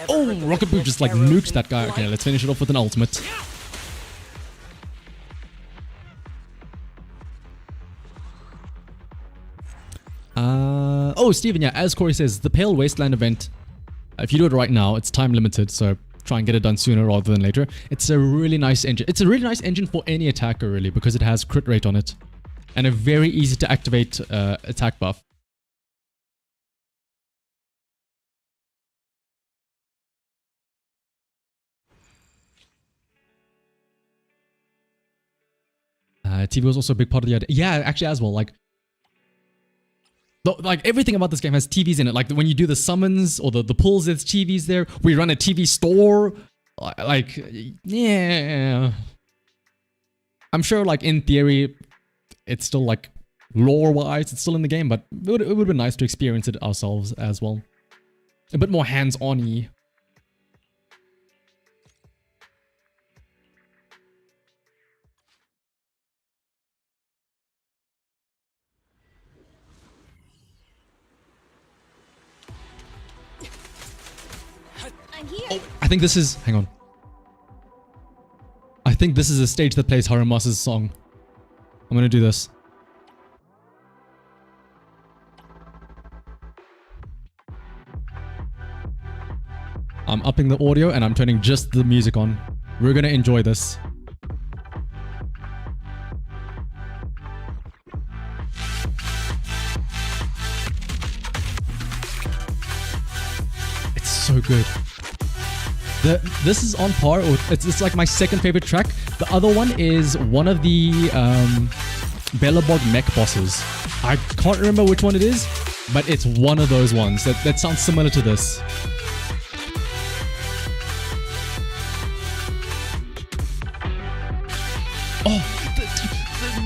Oh, Rockaboo just like nuked that guy. Okay, let's finish it off with an ultimate. Oh, Steven, yeah, as Corey says, the Pale Wasteland event, if you do it right now, it's time limited, so try and get it done sooner rather than later. It's a really nice engine. It's a really nice engine for any attacker, really, because it has crit rate on it. And a very easy to activate attack buff. TV was also a big part of the idea. Yeah, actually as well. Like everything about this game has TVs in it. Like when you do the summons or the pulls, there's TVs there. We run a TV store. Like, yeah. I'm sure like in theory, it's still like lore-wise, it's still in the game, but it would have been nice to experience it ourselves as well. A bit more hands-on-y. I'm here. Oh, I think this is... Hang on. I think this is a stage that plays Harumasa's song. I'm gonna do this. I'm upping the audio and I'm turning just the music on. We're gonna enjoy this. It's so good. This is on par with, it's like my second favorite track. The other one is one of the Bellabog mech bosses. I can't remember which one it is, but it's one of those ones that sounds similar to this. Oh,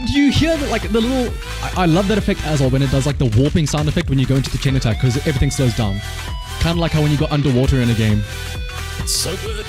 do you hear that, like the little... I love that effect as well when it does like the warping sound effect when you go into the chain attack because everything slows down. Kind of like how when you go underwater in a game. It's so good.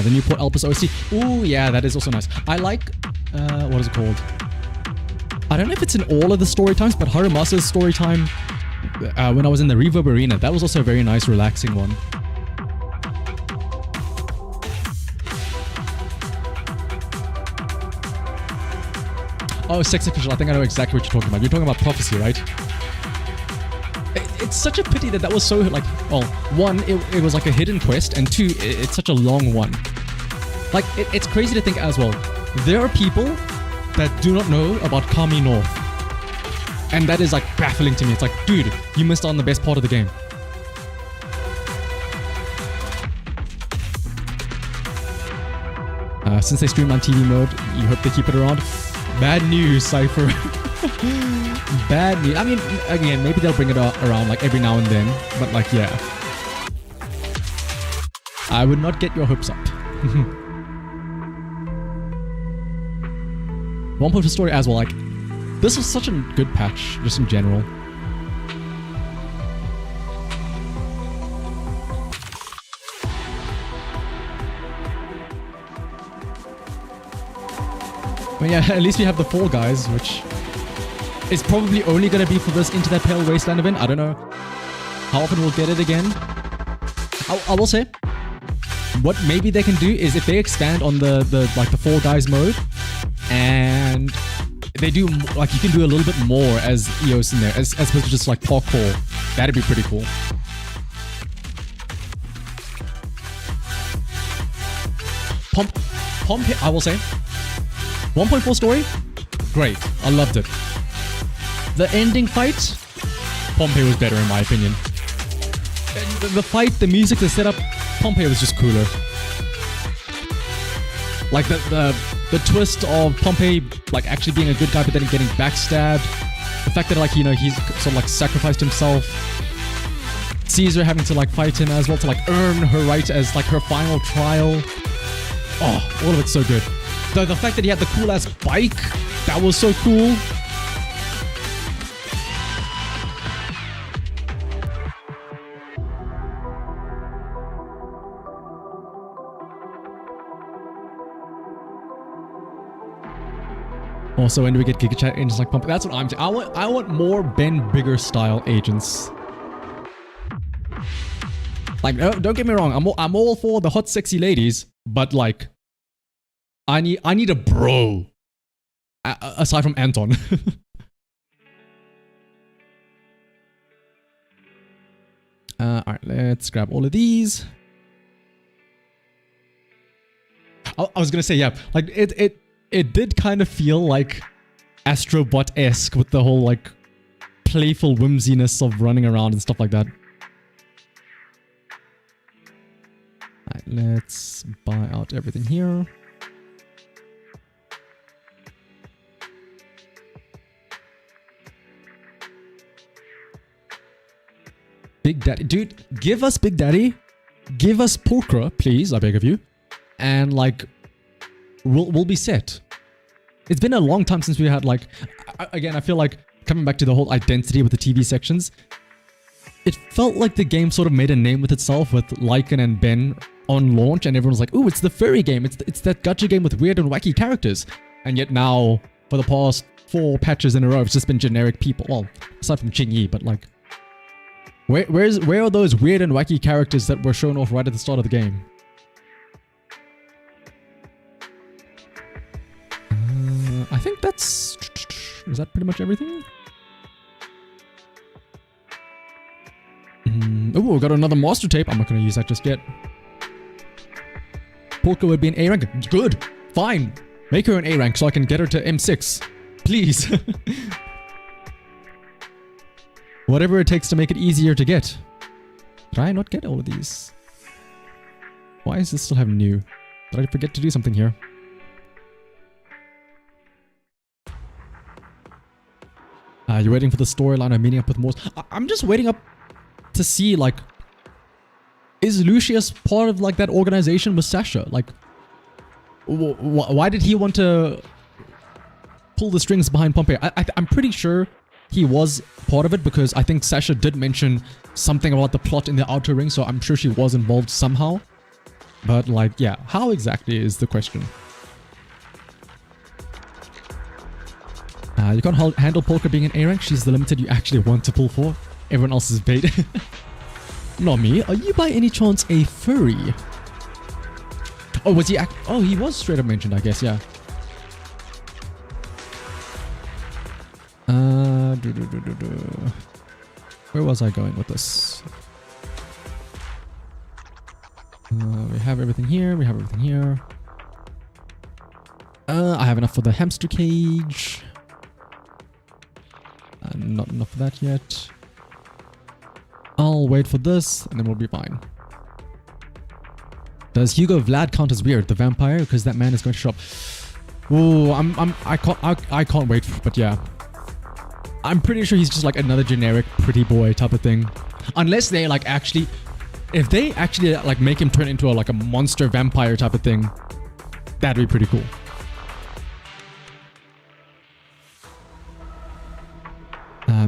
The Newport Elpis OC. Ooh, yeah, that is also nice. I like, what is it called? I don't know if it's in all of the story times, but Harumasa's story time when I was in the Reverb Arena, that was also a very nice, relaxing one. Oh, Sex Official, I think I know exactly what you're talking about. You're talking about Prophecy, right? It's such a pity that was so, like, well, one, it was like a hidden quest, and two, it's such a long one. Like, it's crazy to think as well. There are people that do not know about Kami North. And that is, like, baffling to me. It's like, dude, you missed out on the best part of the game. Since they stream on TV mode, you hope they keep it around. Bad news, Cypher. Bad news. I mean, again, maybe they'll bring it around like every now and then, but like, yeah. I would not get your hopes up. One point of story as well, like, this was such a good patch, just in general. But yeah, at least we have the Fall Guys, which is probably only going to be for this Into That Pale Wasteland event. I don't know how often we'll get it again. I will say, what maybe they can do is if they expand on the Fall Guys mode, and they do, like, you can do a little bit more as EOS in there, as opposed to just like parkour. That'd be pretty cool. Pompeii, I will say, 1.4 story, great. I loved it. The ending fight, Pompeii was better in my opinion. The fight, the music, the setup, Pompeii was just cooler. Like the twist of Pompeii, like, actually being a good guy but then getting backstabbed. The fact that, like, you know, he's sort of like sacrificed himself. Caesar having to like fight him as well to like earn her right as like her final trial. Oh, all of it's so good. The fact that he had the cool ass bike, that was so cool. Also, when do we get Giga Chat agents like Pump? That's what I'm saying. I want more Ben Bigger style agents. Like, don't get me wrong. I'm all for the hot, sexy ladies, but like, I need a bro. Aside from Anton. Alright, let's grab all of these. I was gonna say, yeah, like it did kind of feel like Astrobot-esque with the whole like playful whimsiness of running around and stuff like that. Alright, let's buy out everything here. Big Daddy. Dude, give us Big Daddy. Give us Pulchra, please, I beg of you. And like, we'll be set. It's been a long time since we had like, again, I feel like coming back to the whole identity with the TV sections, it felt like the game sort of made a name with itself with Lycan and Ben on launch, and everyone was like, ooh, it's the furry game. It's that gacha game with weird and wacky characters. And yet now, for the past 4 patches in a row, it's just been generic people. Well, aside from Qingyi, but like, where are those weird and wacky characters that were shown off right at the start of the game? I think that's... Is that pretty much everything? Oh, we got another master tape. I'm not going to use that just yet. Polka would be an A rank. Good. Fine. Make her an A rank so I can get her to M6. Please. Whatever it takes to make it easier to get. Did I not get all of these? Why does this still have new? Did I forget to do something here? You're waiting for the storyline or meeting up with Morse. I'm just waiting up to see, like, is Lucius part of, like, that organization with Sasha? Like, why did he want to pull the strings behind Pompey? I'm pretty sure he was part of it because I think Sasha did mention something about the plot in the Outer Ring, so I'm sure she was involved somehow. But, like, yeah, how exactly is the question? You can't handle Polka being an A rank. She's the limited you actually want to pull for. Everyone else is bait. Not me. Are you by any chance a furry? Oh, was he oh, he was straight up mentioned, I guess, yeah. Where was I going with this? We have everything here. We have everything here. I have enough for the hamster cage. Not enough of that yet. I'll wait for this and then we'll be fine. Does Hugo Vlad count as weird, the vampire? Because that man is going to show up. Ooh, I can't wait, but yeah. I'm pretty sure he's just like another generic pretty boy type of thing. Unless they like actually, if they actually like make him turn into like a monster vampire type of thing, that'd be pretty cool.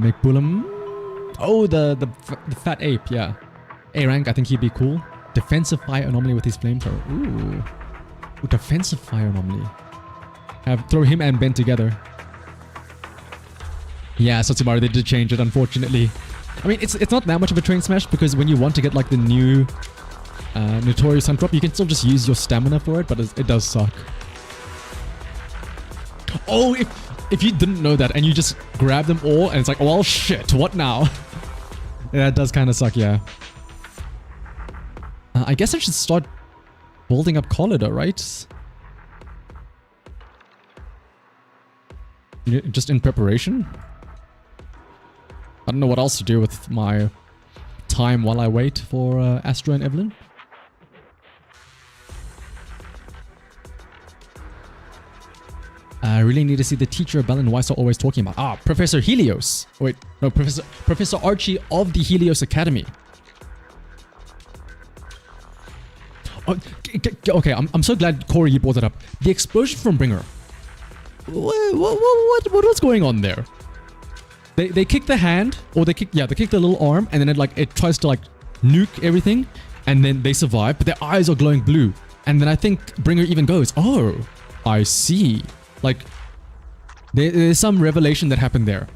McBullum. Oh, the fat ape, yeah. A rank, I think he'd be cool. Defensive fire anomaly with his flamethrower. Ooh. Defensive fire anomaly. Throw him and Ben together. Yeah, Satsumaru, they did change it, unfortunately. I mean, it's not that much of a train smash because when you want to get like the new Notorious Hunt drop, you can still just use your stamina for it, but it does suck. Oh, if you didn't know that and you just grab them all and it's like, well, shit, what now? Yeah, that does kind of suck, yeah. I guess I should start building up Collider, right? Just in preparation? I don't know what else to do with my time while I wait for Astra and Evelyn. I really need to see the teacher Bell and Weiss are always talking about. Ah, Professor Helios. Wait, no, Professor Archie of the Helios Academy. Oh, okay, I'm so glad Corey you brought it up. The explosion from Bringer. What's going on there? They kick the hand, or they kick the little arm, and then it tries to like nuke everything, and then they survive, but their eyes are glowing blue. And then I think Bringer even goes, oh, I see. Like, There's some revelation that happened there.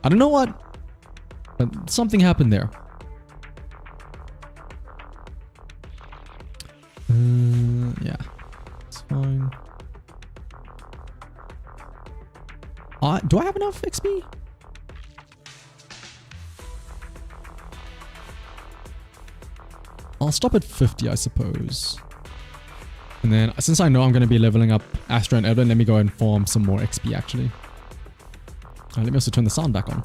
I don't know what, but something happened there. Yeah, it's fine. Do I have enough XP? I'll stop at 50, I suppose. And then, since I know I'm going to be leveling up Astra and Evelyn, let me go and farm some more XP, actually. Let me also turn the sound back on.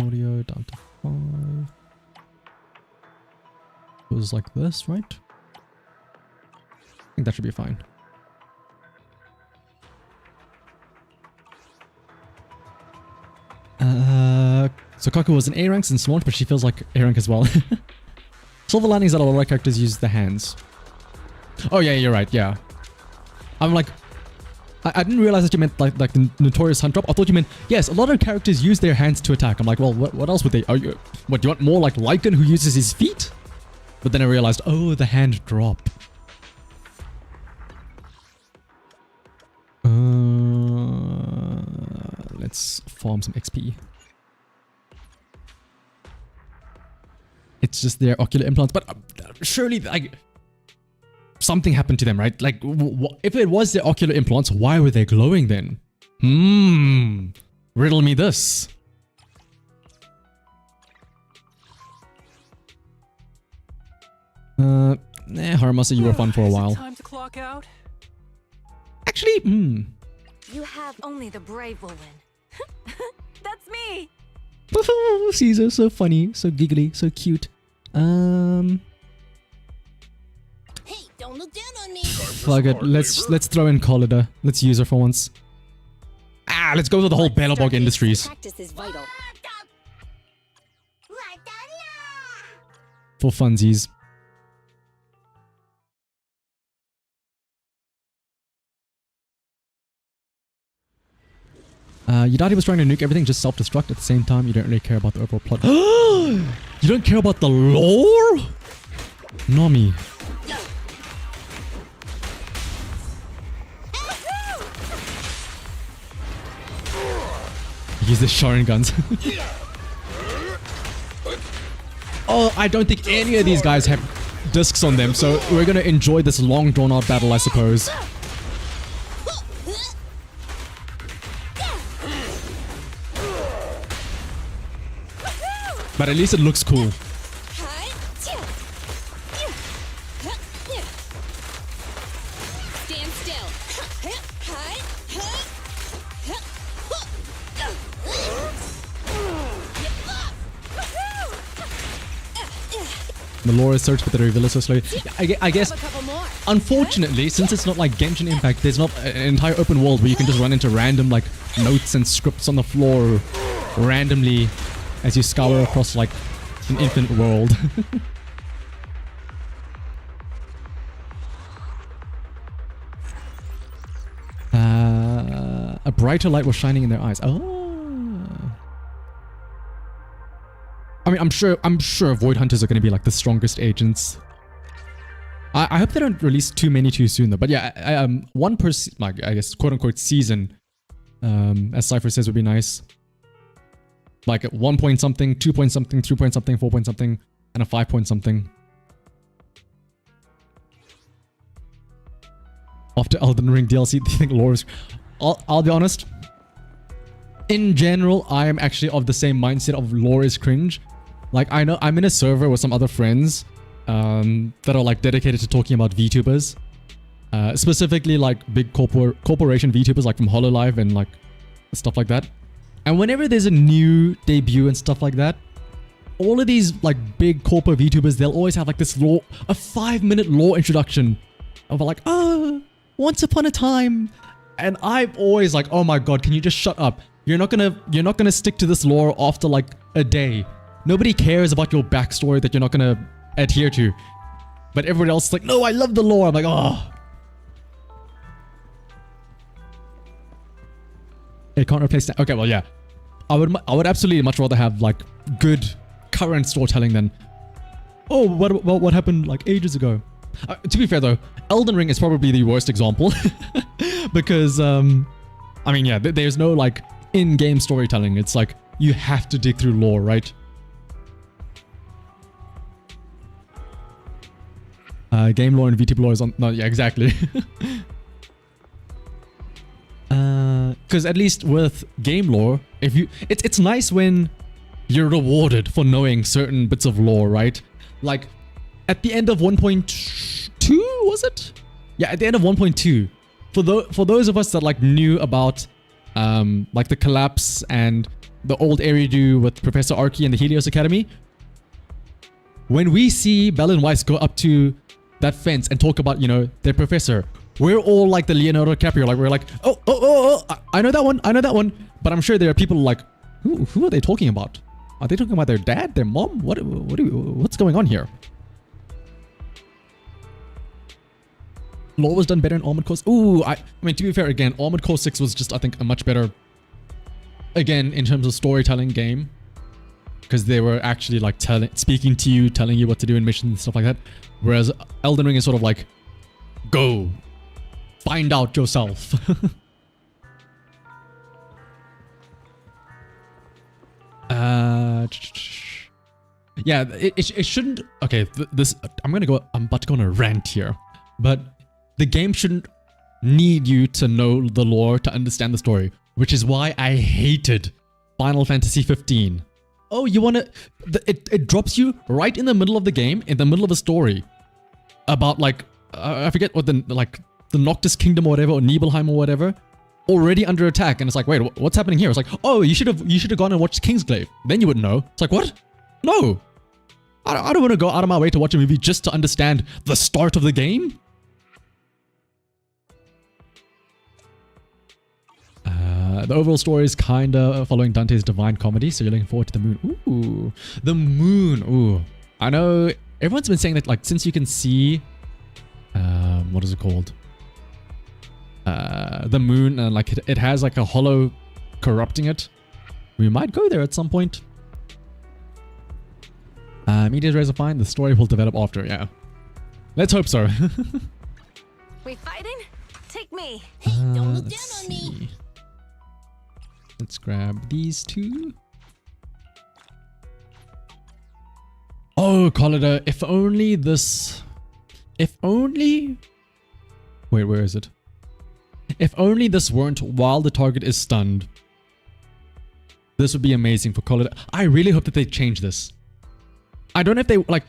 Audio down to 5. It was like this, right? I think that should be fine. So Kaku was an A rank since launch, but she feels like A rank as well. Silver lining is that a lot of characters use the hands. Oh yeah, you're right, yeah. I'm like, I didn't realize that you meant like the Notorious Hunt drop. I thought you meant, yes, a lot of characters use their hands to attack. I'm like, well, what else would they, what, do you want more like Lycan who uses his feet? But then I realized, oh, the hand drop. Let's farm some XP. It's just their ocular implants, but surely like something happened to them, right? Like if it was their ocular implants, why were they glowing then? Riddle me this. Harumasa, you were fun for a while. Time to clock out. Actually, You have only the brave will win. That's me. Caesar, so funny, so giggly, so cute. Hey, don't look down on me. Fuck it. Let's throw in Collida. Let's use her for once. Let's go to the whole Bellabog Industries. Practice is vital. For funsies. Yidati was trying to nuke everything, just self-destruct at the same time. You don't really care about the overall plot. You don't care about the lore? Nami. Use the Sharon guns. Oh, I don't think any of these guys have discs on them, so we're gonna enjoy this long drawn-out battle, I suppose. But at least it looks cool. Stand still. The lore is searched, but the reveal is so slowly. I guess, unfortunately, since it's not like Genshin Impact, there's not an entire open world where you can just run into random like notes and scripts on the floor randomly as you scour across like an infinite world. A brighter light was shining in their eyes. Oh. I mean, I'm sure Void Hunters are going to be like the strongest agents. I hope they don't release too many too soon though. But yeah, one per, like, I guess, quote unquote season, as Cypher says, would be nice. Like 1 point something, 2 point something, 3 point something, 4 point something, and a 5 point something. After Elden Ring DLC, do you think lore is... I'll be honest. In general, I am actually of the same mindset of lore is cringe. Like, I know I'm in a server with some other friends that are like dedicated to talking about VTubers. Specifically like big corporation VTubers like from HoloLive and like stuff like that. And whenever there's a new debut and stuff like that, all of these like big corporate VTubers, they'll always have like this lore, a 5-minute lore introduction of like, oh, once upon a time. And I'm always like, oh my god, can you just shut up? You're not gonna stick to this lore after like a day. Nobody cares about your backstory that you're not gonna adhere to. But everyone else is like, no, I love the lore. I'm like, oh. It can't replace that. Okay, well, yeah. I would absolutely much rather have like good current storytelling than, oh, what happened like ages ago. To be fair though, Elden Ring is probably the worst example because I mean, yeah, there's no like in-game storytelling. It's like you have to dig through lore, right? Game lore and VTuber lore is on. No, yeah, exactly. Because at least with game lore, if you, it's nice when you're rewarded for knowing certain bits of lore, right? Like at the end of 1.2, was it? Yeah, at the end of 1.2, for those of us that like knew about like the collapse and the old Eridu with Professor Archie and the Helios Academy, when we see Bell and Weiss go up to that fence and talk about, you know, their professor, we're all like the Leonardo DiCaprio, like we're like, oh, I know that one. But I'm sure there are people like, who are they talking about? Are they talking about their dad, their mom? What's going on here? Lore was done better in Armored Core. Ooh, I mean, to be fair, again, Armored Core 6 was just, I think, a much better, again, in terms of storytelling game. Because they were actually like speaking to you, telling you what to do in missions and stuff like that. Whereas Elden Ring is sort of like, go, find out yourself. Yeah, it shouldn't. Okay, this I'm about to go on a rant here, but the game shouldn't need you to know the lore to understand the story, which is why I hated Final Fantasy 15. Oh, you want to... It drops you right in the middle of the game, in the middle of a story about like, I forget what the Noctis Kingdom or whatever, or Nibelheim or whatever, already under attack. And it's like, wait, what's happening here? It's like, oh, you should have gone and watched Kingsglaive. Then you would know. It's like, what? No. I don't want to go out of my way to watch a movie just to understand the start of the game. The overall story is kind of following Dante's Divine Comedy, so you're looking forward to the moon. Ooh, the moon. Ooh, I know everyone's been saying that, like, since you can see, what is it called? The moon, and like it has like a hollow corrupting it. We might go there at some point. Media's rays are fine. The story will develop after. Yeah, let's hope so. We fighting? Take me. Hey, don't look down Let's on me. see. Let's grab these two. Oh, Collider, if only this... If only... Wait, where is it? If only this weren't while the target is stunned. This would be amazing for Collider. I really hope that they change this. I don't know if they... Like,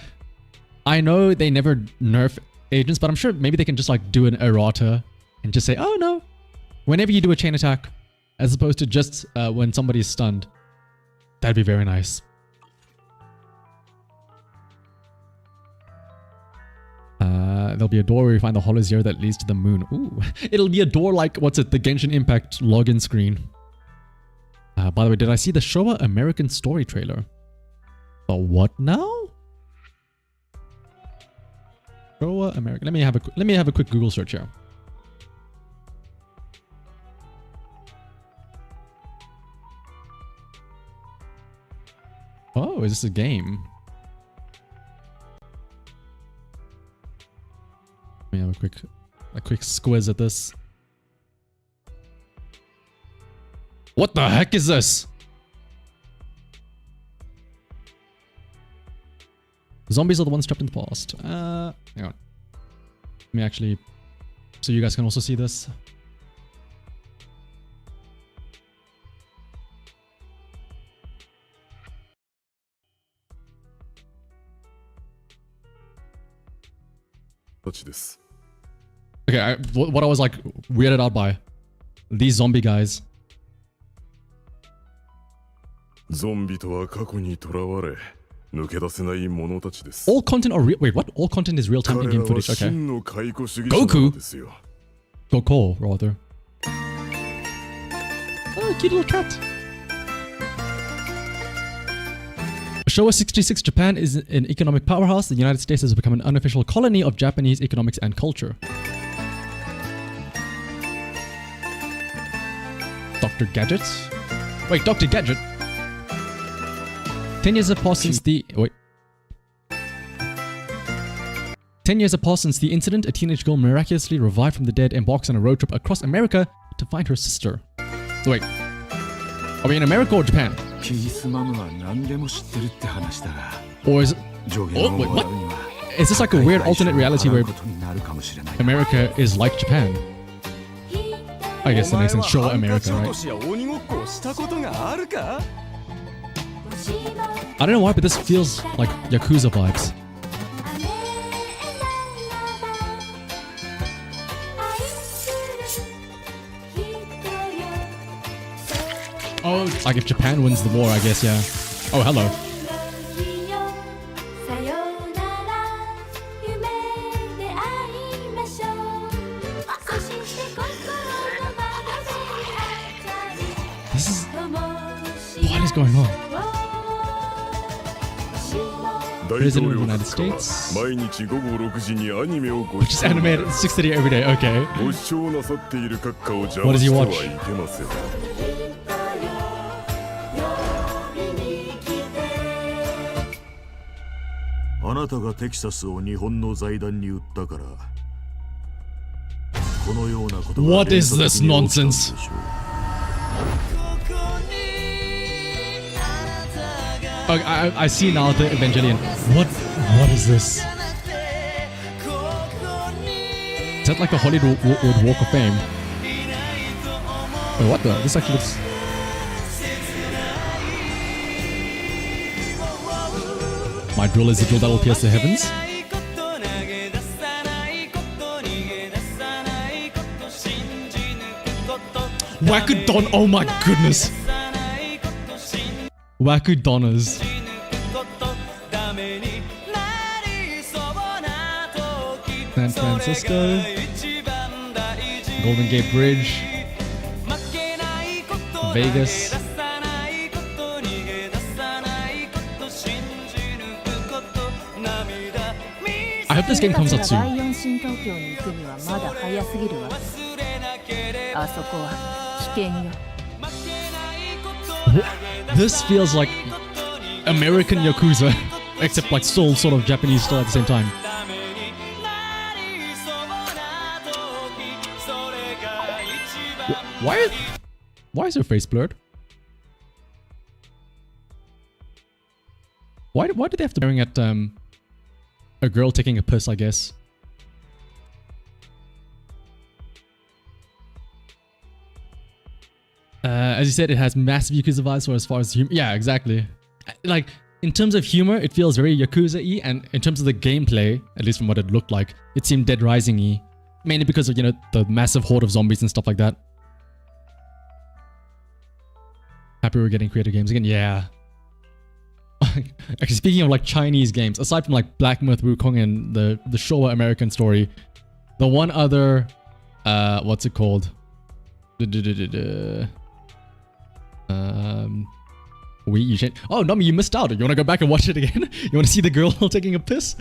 I know they never nerf agents, but I'm sure maybe they can just like do an errata and just say, oh no, whenever you do a chain attack, as opposed to just when somebody is stunned. That'd be very nice. There'll be a door where you find the hollow zero that leads to the moon. Ooh, it'll be a door like, what's it, the Genshin Impact login screen. By the way, did I see the Showa American Story trailer? The what now? Showa American. Let me have a quick Google search here. Oh, is this a game? Let me have a quick squiz at this. What the heck is this? Zombies are the ones trapped in the past. Hang on. Let me actually, so you guys can also see this. Okay, what I was like weirded out by these zombie guys. All content are real. Wait, what? All content is real-time in-game footage. Okay. Goku. Goku, rather. Oh, cute little cat. Showa 66 Japan is an economic powerhouse. The United States has become an unofficial colony of Japanese economics and culture. Dr. Gadget? Wait, Dr. Gadget? 10 years have passed since the... Wait. 10 years have passed since the incident. A teenage girl miraculously revived from the dead embarks on a road trip across America to find her sister. So wait, are we in America or Japan? Or is it... Oh, wait, what? Is this like a weird alternate reality where America is like Japan? I guess that makes sense. Sure, America, right? I don't know why, but this feels like Yakuza vibes. Oh, like if Japan wins the war, I guess, yeah. Oh, hello. This is... What is going on? President of the United States. Which is animated at 6:30 every day, okay. What does he watch? What is this nonsense? Okay, I see now the Evangelion. What is this? Is that like the Hollywood Walk of Fame? Wait, what the? This actually looks... My drill is the drill that will pierce the heavens. Wakudon, oh my goodness. Wakudonas. San Francisco. Golden Gate Bridge. Vegas. I hope this game comes out soon. This feels like American Yakuza, except like still sort of Japanese still at the same time. Why is her face blurred? Why do they have to be staring at a girl taking a piss, I guess? As you said, it has massive Yakuza vibes for as far as humor. Yeah, exactly. Like, in terms of humor, it feels very Yakuza-y, and in terms of the gameplay, at least from what it looked like, it seemed Dead Rising-y. Mainly because of, you know, the massive horde of zombies and stuff like that. Happy we're getting creative games again? Yeah. Actually, speaking of like Chinese games, aside from like Black Myth, Wukong, and the Showa American story, the one other, what's it called? Oh, Nami, you missed out. You want to go back and watch it again? You want to see the girl taking a piss?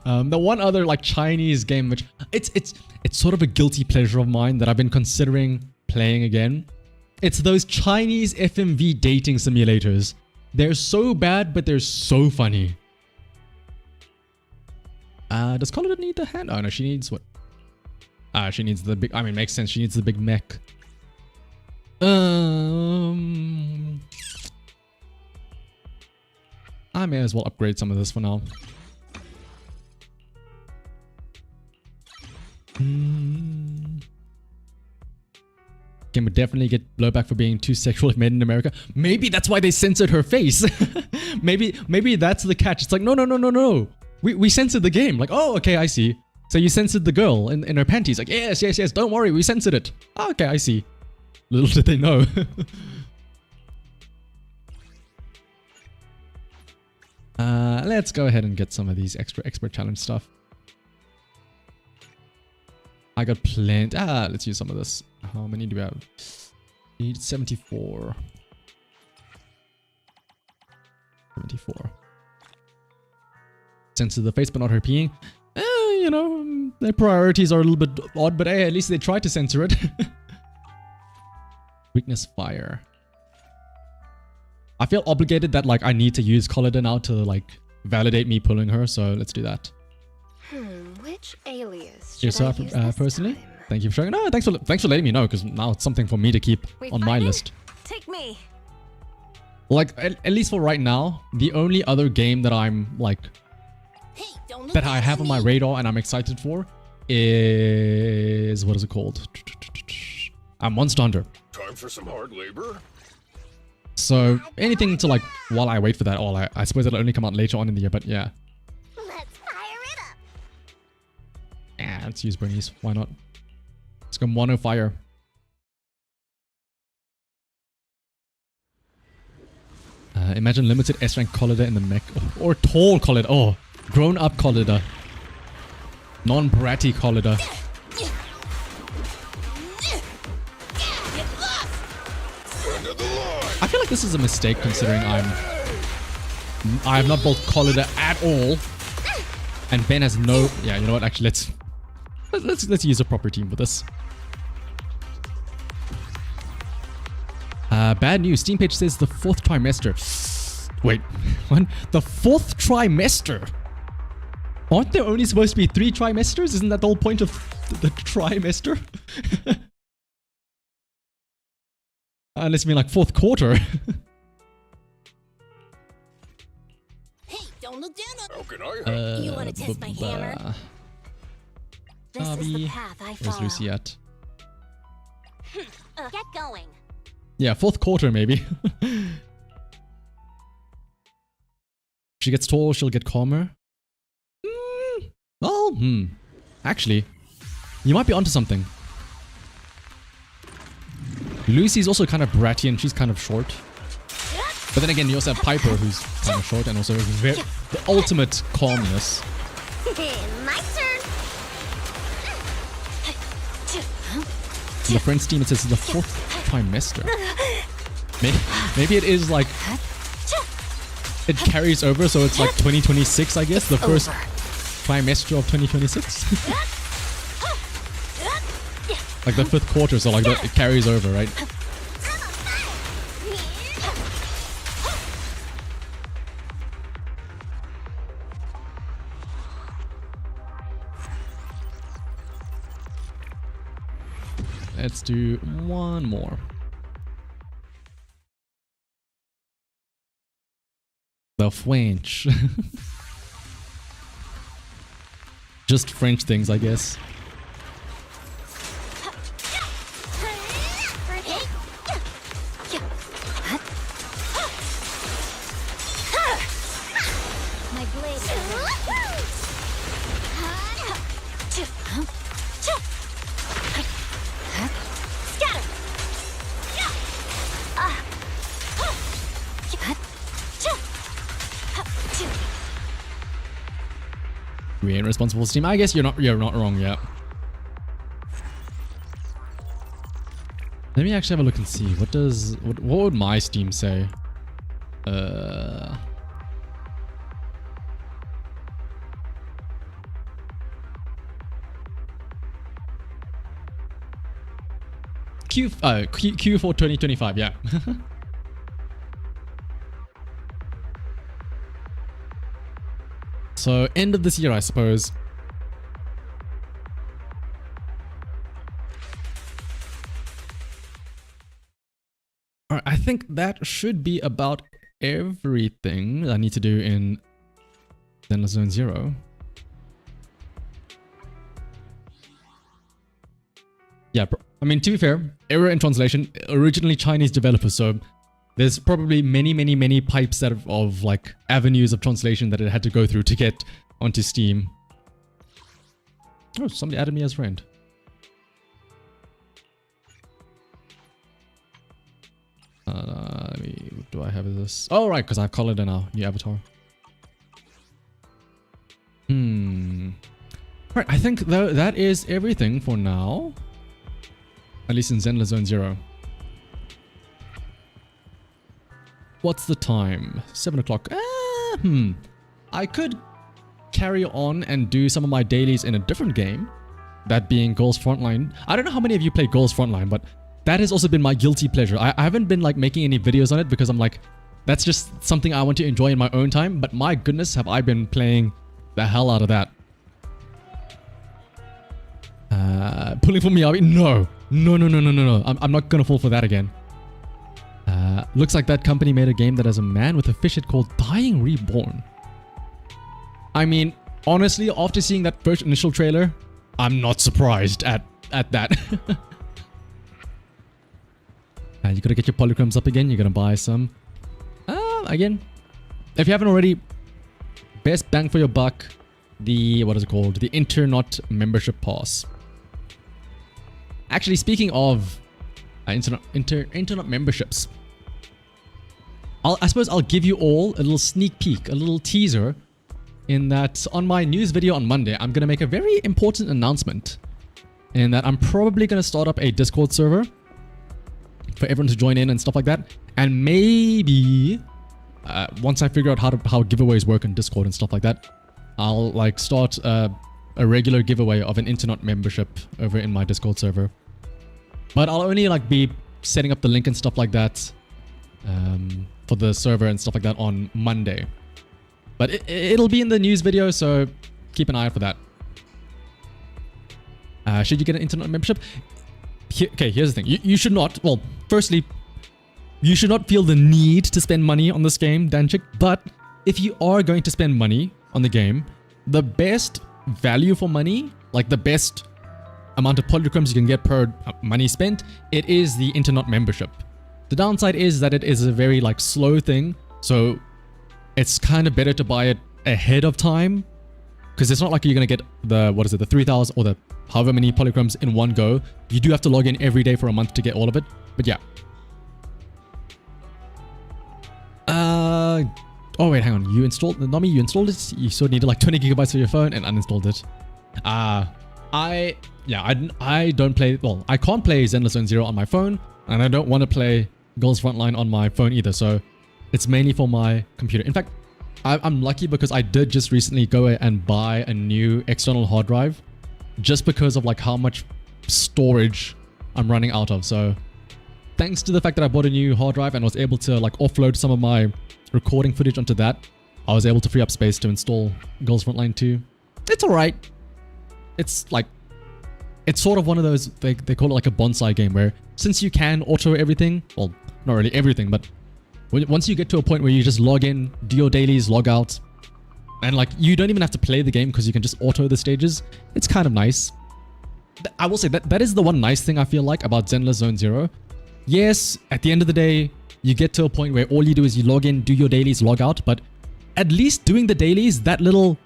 The one other like Chinese game, which it's sort of a guilty pleasure of mine that I've been considering playing again. It's those Chinese FMV dating simulators. They're so bad, but they're so funny. Does Colin need the hand? Oh no, she needs what? She needs the big... I mean, makes sense. She needs the big mech. I may as well upgrade some of this for now. Game would definitely get blowback for being too sexual if made in America. Maybe that's why they censored her face. maybe that's the catch. It's like, no. We censored the game. Like, oh, okay, I see. So you censored the girl in her panties. Like, yes, don't worry, we censored it. Oh, okay, I see. Little did they know. Let's go ahead and get some of these extra expert challenge stuff. I got plenty. Let's use some of this. How many do we have? We need 74. 74. Censor the face, but not her peeing. You know, their priorities are a little bit odd, but hey, at least they tried to censor it. Weakness fire. I feel obligated that like I need to use Collida now to like validate me pulling her, so let's do that. Which Which alias should Yourself I use this personally? time? Thank you for showing. No, thanks for letting me know, because now it's something for me to keep We on my fighting? list. Take me. Like at least for right now, the only other game that I'm like Hey, don't look that I at have on my me. radar and I'm excited for is, what is it called? Monster Hunter. Time for some hard labor? So anything to like while I wait for that, or I suppose it'll only come out later on in the year. But yeah, Let's fire it up. let's use Bernice. Why not? Let's go mono fire. Imagine limited S rank Collider in the mech, or tall Collider. Oh, grown up Collider, non-bratty Collider. End of the line! I feel like this is a mistake considering I have not built Collider at all, and Ben has no. Yeah, you know what? Actually, let's use a proper team for this. Bad news. Steam page says the 4th trimester. Wait, what? The 4th trimester? Aren't there only supposed to be 3 trimesters? Isn't that the whole point of the trimester? Unless you mean like 4th quarter. Hey, don't look down on How can I help? You wanna test my hammer? This is Bobby. the path I Where's follow. Lucy at? Get going. Yeah, 4th quarter maybe. She gets tall, she'll get calmer. Well, actually, you might be onto something. Lucy's also kind of bratty and she's kind of short. But then again, you also have Piper, who's kind of short and also the ultimate calmness. My turn. In the French team, it says the 4th trimester. Maybe it is like it carries over, so it's like 2026, I guess, the first trimester of 2026. Like the 5th quarter, so like it carries over, right? Let's do one more. The French. Just French things, I guess. My blade is Scatter. We ain't responsible for Steam. I guess you're not wrong yet. Let me actually have a look and see. What would my Steam say? Q4 2025, yeah. So end of this year, I suppose. Alright, I think that should be about everything I need to do in Zenless Zone 0. Yeah, I mean, to be fair, error in translation, originally Chinese developers, so there's probably many pipes that of like avenues of translation that it had to go through to get onto Steam. Oh, somebody added me as friend. Let me, what do I have as this? Oh, right, because I've colored in our new avatar. Right, I think that is everything for now. At least in Zenless Zone 0. What's the time? 7 o'clock. I could carry on and do some of my dailies in a different game. That being Girls Frontline. I don't know how many of you play Girls Frontline, but that has also been my guilty pleasure. I haven't been like making any videos on it because I'm like, that's just something I want to enjoy in my own time. But my goodness, have I been playing the hell out of that. Pulling for Miyabi? No. No. I'm not gonna fall for that again. Looks like that company made a game that has a man with a fish head called Dying Reborn. I mean, honestly, after seeing that first initial trailer, I'm not surprised at that. You gotta get your polychromes up again. You're gonna buy some. Again, if you haven't already, best bang for your buck, the, what is it called? The Internet membership pass. Actually, speaking of internet memberships, I suppose I'll give you all a little sneak peek, a little teaser, in that on my news video on Monday, I'm going to make a very important announcement in that I'm probably going to start up a Discord server for everyone to join in and stuff like that. And maybe once I figure out how giveaways work in Discord and stuff like that, I'll like start a regular giveaway of an internet membership over in my Discord server. But I'll only like be setting up the link and stuff like that for the server and stuff like that on Monday. But it'll be in the news video, so keep an eye out for that. Should you get an internet membership? Okay, here's the thing. You should not, well, firstly, you should not feel the need to spend money on this game, Danchik. But if you are going to spend money on the game, the best value for money, like the best amount of polychromes you can get per money spent, it is the internet membership. The downside is that it is a very like slow thing, so it's kind of better to buy it ahead of time, because it's not like you're gonna get the, what is it, the 3,000 or the however many polychromes in one go. You do have to log in every day for a month to get all of it. But yeah. Oh wait, hang on. You installed the Nami. You installed it. You sort of needed like 20 gigabytes for your phone and uninstalled it. I don't play. Well, I can't play Zenless Zone Zero on my phone, and I don't want to play Girls Frontline on my phone either. So it's mainly for my computer. In fact, I'm lucky because I did just recently go and buy a new external hard drive, just because of like how much storage I'm running out of. So thanks to the fact that I bought a new hard drive and was able to like offload some of my recording footage onto that, I was able to free up space to install Girls Frontline 2. It's alright. It's like, it's sort of one of those, they call it like a bonsai game where since you can auto everything, well, not really everything, but once you get to a point where you just log in, do your dailies, log out, and like you don't even have to play the game because you can just auto the stages, it's kind of nice. I will say that is the one nice thing I feel like about Zenless Zone Zero. Yes, at the end of the day, you get to a point where all you do is you log in, do your dailies, log out, but at least doing the dailies, that little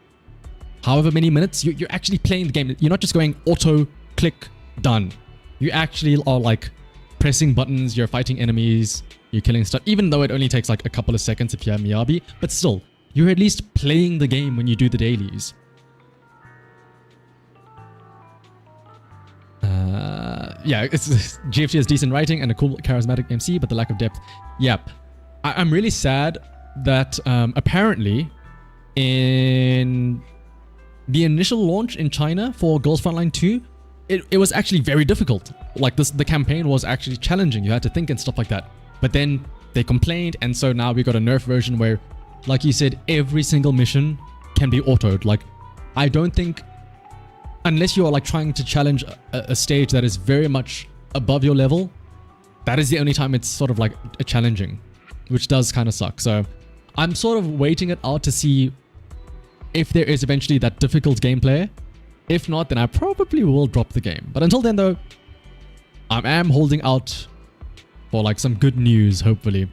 however many minutes, you're actually playing the game. You're not just going auto, click, done. You actually are like pressing buttons, you're fighting enemies, you're killing stuff, even though it only takes like a couple of seconds if you have Miyabi, but still, you're at least playing the game when you do the dailies. Yeah, it's GFT has decent writing and a cool charismatic MC, but the lack of depth. Yep. I'm really sad that apparently in the initial launch in China for Girls Frontline 2, it was actually very difficult. Like the campaign was actually challenging. You had to think and stuff like that. But then they complained, and so now we got a nerf version where, like you said, every single mission can be autoed. Like, I don't think, unless you are like trying to challenge a stage that is very much above your level, that is the only time it's sort of like challenging, which does kind of suck. So I'm sort of waiting it out to see if there is eventually that difficult gameplay. If not, then I probably will drop the game. But until then though, I am holding out for like some good news, hopefully.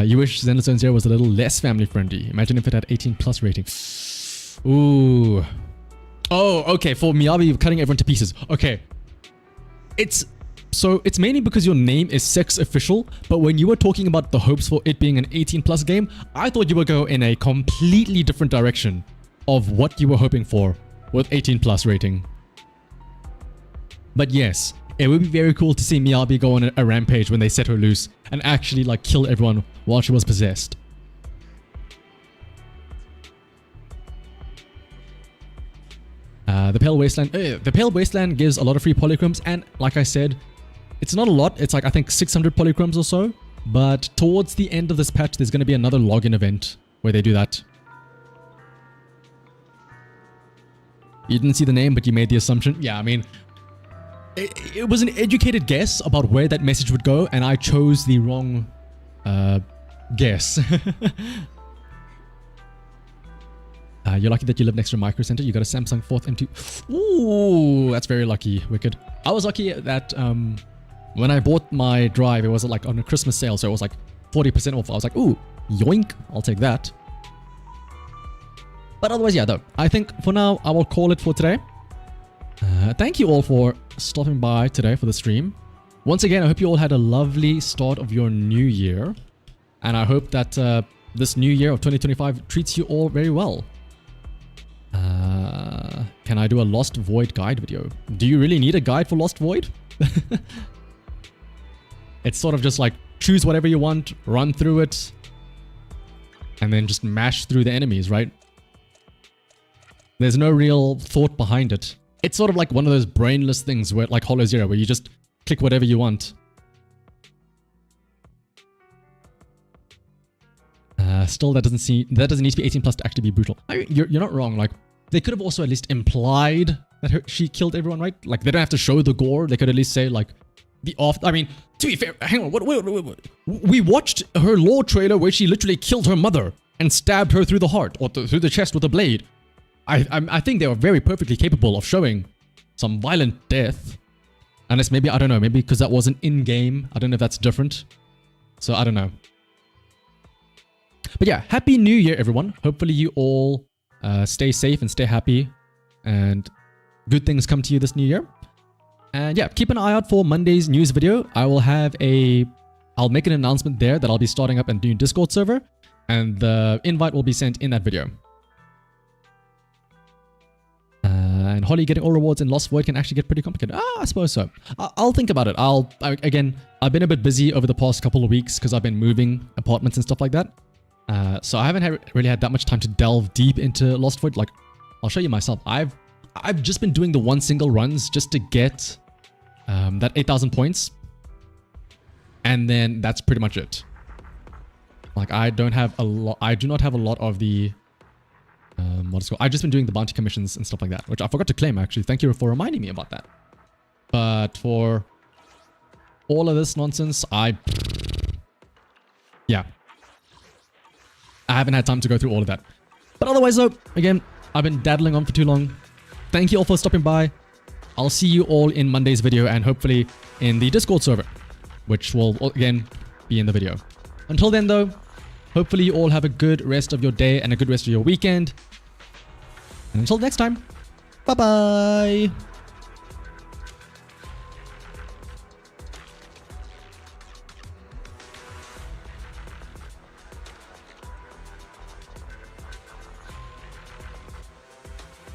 You wish Zenless Zone Zero was a little less family friendly. Imagine if it had 18+ rating. Ooh. Oh, okay. For Miyabi cutting everyone to pieces. Okay. It's mainly because your name is sex official, but when you were talking about the hopes for it being an 18+ game, I thought you would go in a completely different direction of what you were hoping for with 18+ rating. But yes, it would be very cool to see Miyabi go on a rampage when they set her loose and actually like kill everyone while she was possessed. The Pale Wasteland gives a lot of free polychromes, and like I said, it's not a lot. It's like I think 600 polychromes or so. But towards the end of this patch, there's going to be another login event where they do that. You didn't see the name, but you made the assumption. Yeah, I mean, it was an educated guess about where that message would go, and I chose the wrong guess. You're lucky that you live next to a micro center. You got a Samsung 4th M2. Ooh, that's very lucky. Wicked. I was lucky that when I bought my drive, it was like on a Christmas sale, so it was like 40% off. I was like, ooh, yoink, I'll take that. But otherwise, yeah, though, I think for now, I will call it for today. Thank you all for stopping by today for the stream. Once again, I hope you all had a lovely start of your new year. And I hope that this new year of 2025 treats you all very well. Can I do a Lost Void guide video? Do you really need a guide for Lost Void? It's sort of just like, choose whatever you want, run through it, and then just mash through the enemies, right? There's no real thought behind it. It's sort of like one of those brainless things where, like Hollow Zero, where you just click whatever you want. Still, that doesn't need to be 18 plus to actually be brutal. You're not wrong. Like, they could have also at least implied that she killed everyone, right? Like, they don't have to show the gore. They could at least say, like, I mean, to be fair, hang on. What? We watched her lore trailer where she literally killed her mother and stabbed her through the heart or through the chest with a blade. I think they were very perfectly capable of showing some violent death. Unless maybe, I don't know, maybe because that wasn't in-game. I don't know if that's different. So, I don't know. But yeah, Happy New Year, everyone. Hopefully you all stay safe and stay happy. And good things come to you this new year. And yeah, keep an eye out for Monday's news video. I'll make an announcement there that I'll be starting up a new Discord server. And the invite will be sent in that video. And Holly getting all rewards in Lost Void can actually get pretty complicated. I suppose so. I'll think about it. Again, I've been a bit busy over the past couple of weeks because I've been moving apartments and stuff like that. So I haven't really had that much time to delve deep into Lost Void. Like, I'll show you myself. I've just been doing the one single runs just to get that 8,000 points. And then that's pretty much it. Like, I do not have a lot of the what's it called? I've just been doing the bounty commissions and stuff like that, which I forgot to claim, actually. Thank you for reminding me about that. But for all of this nonsense, yeah. I haven't had time to go through all of that. But otherwise, though, again, I've been daddling on for too long. Thank you all for stopping by. I'll see you all in Monday's video and hopefully in the Discord server, which will, again, be in the video. Until then, though, hopefully you all have a good rest of your day and a good rest of your weekend. And until next time, bye-bye.